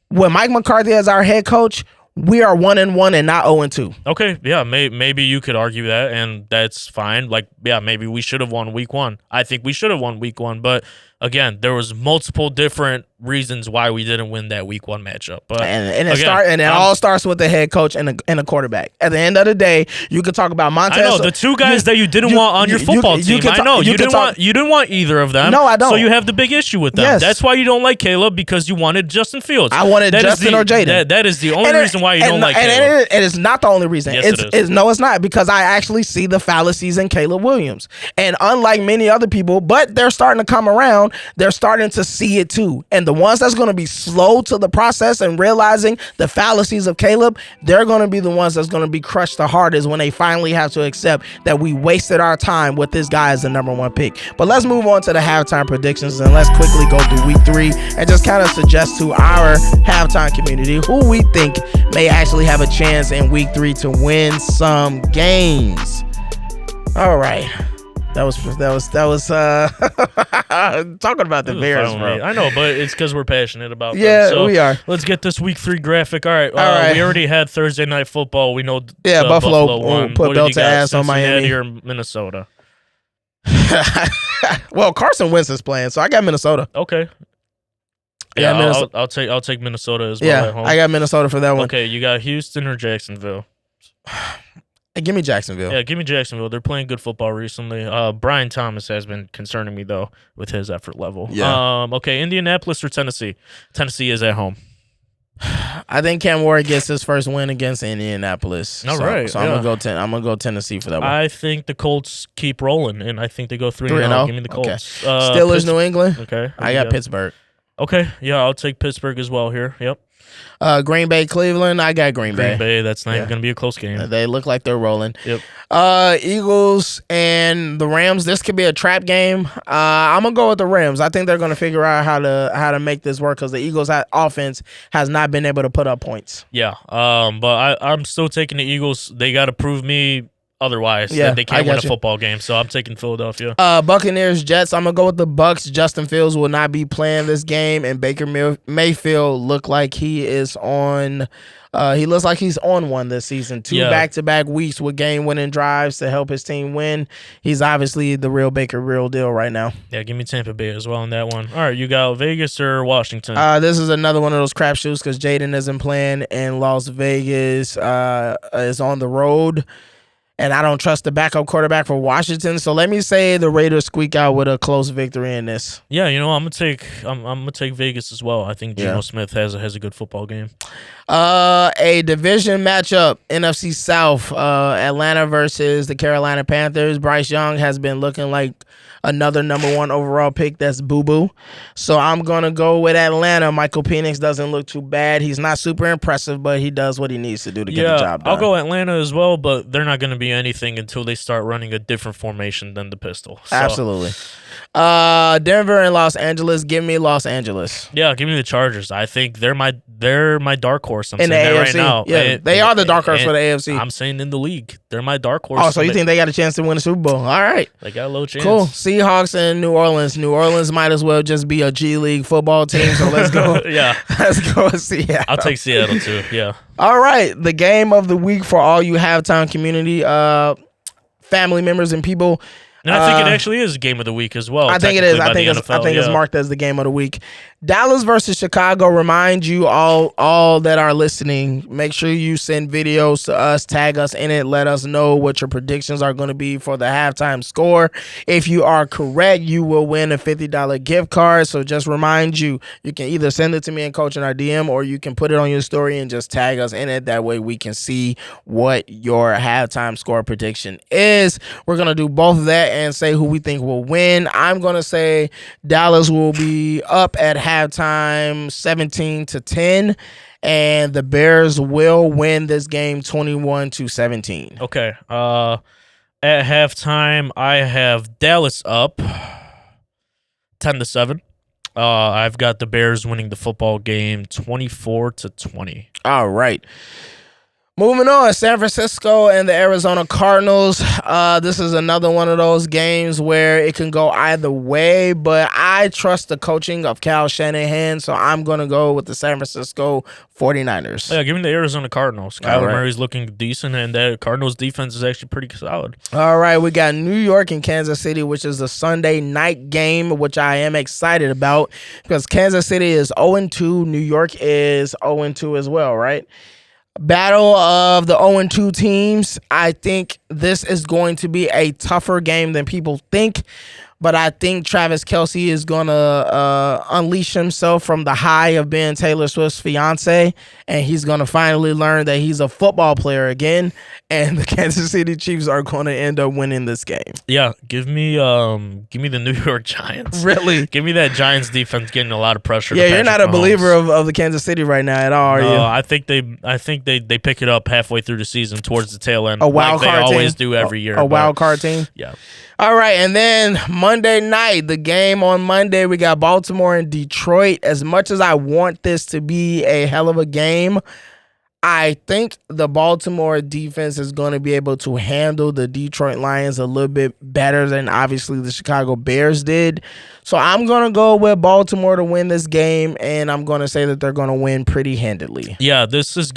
A: with Mike McCarthy as our head coach, we are 1-1 and not 0-2.
B: Okay, yeah, maybe you could argue that, and that's fine. Like, yeah, maybe we should have won week 1. I think we should have won week 1, but again, there was multiple different reasons why we didn't win that week 1 matchup. But
A: it all starts with the head coach and the quarterback. At the end of the day, you could talk about Montez.
B: I know the two guys that you didn't want on your football team. I know you didn't want either of them.
A: No, I don't.
B: So you have the big issue with them.
A: Yes.
B: That's why you don't like Caleb, because you wanted Justin Fields.
A: I wanted Justin or Jaden.
B: That is the only reason why you don't like Caleb.
A: And it's not the only reason.
B: Yes, it is.
A: No, it's not, because I actually see the fallacies in Caleb Williams. And unlike many other people, but they're starting to come around, they're starting to see it too. And the ones that's going to be slow to the process and realizing the fallacies of Caleb, they're going to be the ones that's going to be crushed the hardest when they finally have to accept that we wasted our time with this guy as the number 1 pick. But let's move on to the halftime predictions, and let's quickly go through week 3 and just kind of suggest to our halftime community who we think may actually have a chance in week 3 to win some games. All right. That was talking about the Bears, bro.
B: I know, but it's because we're passionate about them.
A: Yeah,
B: so
A: we are.
B: Let's get this week 3 graphic. All right. We already had Thursday Night Football. We know
A: Buffalo
B: won.
A: Put belt to ass on Miami.
B: Or Minnesota.
A: Well, Carson Wentz is playing, so I got Minnesota.
B: Okay. Yeah, I'll take Minnesota as well.
A: Yeah,
B: at home.
A: I got Minnesota for that one.
B: Okay, you got Houston or Jacksonville?
A: Give me Jacksonville.
B: Yeah, give me Jacksonville. They're playing good football recently. Brian Thomas has been concerning me though with his effort level.
A: Yeah.
B: Okay, Indianapolis or Tennessee? Tennessee is at home.
A: I think Cam Ward gets his first win against Indianapolis.
B: All right,
A: So
B: yeah.
A: I'm gonna go Tennessee for that one.
B: I think the Colts keep rolling, and I think they go 3-0.
A: 3-0?
B: Give me the
A: Okay.
B: Colts.
A: Steelers, New England.
B: Okay,
A: I got Pittsburgh.
B: Okay, yeah, I'll take Pittsburgh as well here. Yep.
A: Green Bay, Cleveland. I got Green Bay.
B: Green Bay. That's not even going to be a close game.
A: They look like they're rolling.
B: Yep.
A: Eagles and the Rams. This could be a trap game. I'm gonna go with the Rams. I think they're gonna figure out how to make this work because the Eagles' offense has not been able to put up points.
B: Yeah. But I'm still taking the Eagles. They got to prove me otherwise that they can't win a football game. So I'm taking Philadelphia.
A: Buccaneers, Jets. I'm gonna go with the Bucks. Justin Fields will not be playing this game, and Baker Mayfield look like he is on. He looks like he's on one this season. 2 back-to-back weeks with game-winning drives to help his team win. He's obviously the real Baker, real deal right now.
B: Yeah, give me Tampa Bay as well on that one. All right, you got Vegas or Washington?
A: This is another one of those crapshoots because Jaden isn't playing, and Las Vegas is on the road. And I don't trust the backup quarterback for Washington, so let me say the Raiders squeak out with a close victory in this.
B: Yeah, I'm gonna take Vegas as well. I think Geno Smith has a good football game.
A: A division matchup, NFC South, Atlanta versus the Carolina Panthers. Bryce Young has been looking like another #1 overall pick. That's boo-boo. So I'm going to go with Atlanta. Michael Penix doesn't look too bad. He's not super impressive, but he does what he needs to do to get the job done.
B: I'll go Atlanta as well, but they're not going to be anything until they start running a different formation than the pistol. So.
A: Absolutely. Denver and Los Angeles. Give me Los Angeles.
B: Yeah, give me the Chargers. I think they're my dark horse. I'm
A: in
B: saying
A: the
B: that
A: AFC.
B: right now.
A: Yeah, they are the dark horse for the AFC.
B: I'm saying in the league, they're my dark horse.
A: Oh, so you think they got a chance to win the Super Bowl? All right.
B: They got a low chance.
A: Cool. Seahawks and New Orleans. New Orleans might as well just be a G League football team, so let's go.
B: Yeah.
A: Let's go with Seattle.
B: I'll take Seattle too. Yeah.
A: All right. The game of the week for all you halftime community family members and people.
B: And I think it actually is game of the week as well.
A: I think it is. I think it's marked as the game of the week. Dallas versus Chicago. Remind you all that are listening, make sure you send videos to us, tag us in it, let us know what your predictions are going to be for the halftime score. If you are correct, you will win a $50 gift card. So just remind you can either send it to me and Coach in our DM, or you can put it on your story and just tag us in it. That way we can see what your halftime score prediction is. We're going to do both of that and say who we think will win. I'm going to say Dallas will be up at halftime 17-10, and the Bears will win this game 21-17.
B: Okay. At halftime, I have Dallas up 10-7. I've got the Bears winning the football game 24-20.
A: All right. Moving on, San Francisco and the Arizona Cardinals. This is another one of those games where it can go either way, but I trust the coaching of Kyle Shanahan, so I'm going to go with the San Francisco 49ers.
B: Yeah, give me the Arizona Cardinals. Kyler Murray's looking decent, and the Cardinals defense is actually pretty solid.
A: All right, we got New York and Kansas City, which is a Sunday night game, which I am excited about because Kansas City is 0-2. New York is 0-2 as well, right? Battle of the 0-2 teams. I think this is going to be a tougher game than people think, but I think Travis Kelce is going to unleash himself from the high of being Taylor Swift's fiance, and he's going to finally learn that he's a football player again, and the Kansas City Chiefs are going to end up winning this game.
B: Yeah, give me the New York Giants.
A: Really?
B: Give me that Giants defense getting a lot of pressure.
A: Yeah, you're not a believer of the Kansas City right now at all, are you?
B: I think they pick it up halfway through the season towards the tail end.
A: A wild card team?
B: They always do every year.
A: A wild card team?
B: Yeah.
A: All right, and then Monday night, the game on Monday, we got Baltimore and Detroit. As much as I want this to be a hell of a game, I think the Baltimore defense is going to be able to handle the Detroit Lions a little bit better than obviously the Chicago Bears did. So I'm going to go with Baltimore to win this game, and I'm going to say that they're going to win pretty handily.
B: Yeah, this is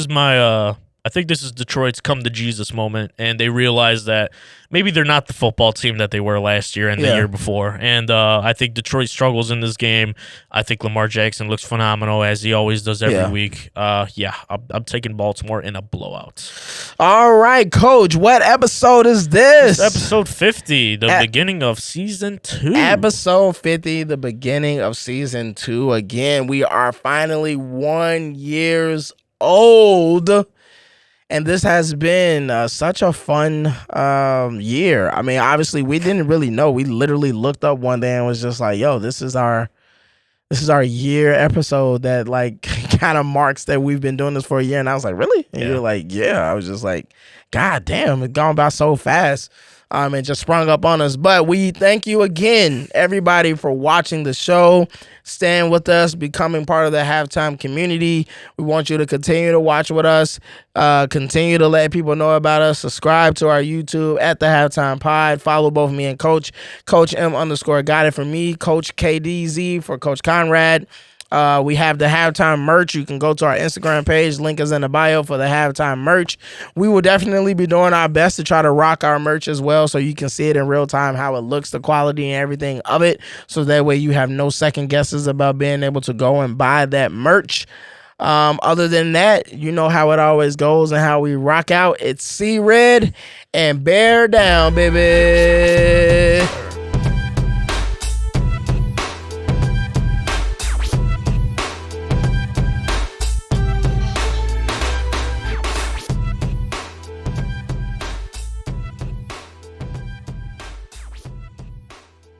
B: my I think this is Detroit's come to Jesus moment, and they realize that maybe they're not the football team that they were last year and the
A: Yeah.
B: year before. And I think Detroit struggles in this game. I think Lamar Jackson looks phenomenal, as he always does every
A: Yeah.
B: week. I'm taking Baltimore in a blowout.
A: All right, Coach. What episode is this?
B: It's episode 50, the beginning of season 2.
A: Episode 50, the beginning of season 2. Again, we are finally 1 years old. And this has been such a fun year. I mean, obviously, we didn't really know. We literally looked up one day and was just like, "Yo, this is our year episode that like kind of marks that we've been doing this for a year." And I was like, "Really?" And you're like, "Yeah." I was just like, "God damn, it's gone by so fast." And just sprung up on us. But we thank you again, everybody, for watching the show, staying with us, becoming part of the halftime community. We want you to continue to watch with us, continue to let people know about us, subscribe to our YouTube at the Halftime Pod, follow both me and Coach M_ got it for me, Coach KDZ for Coach Conrad. We have the halftime merch. You can go to our Instagram page. Link is in the bio for the halftime merch. We will definitely be doing our best to try to rock our merch as well, so you can see it in real time, how it looks, the quality and everything of it. So that way you have no second guesses about being able to go and buy that merch. Other than that, you know how it always goes and how we rock out. It's C Red and bear down, baby.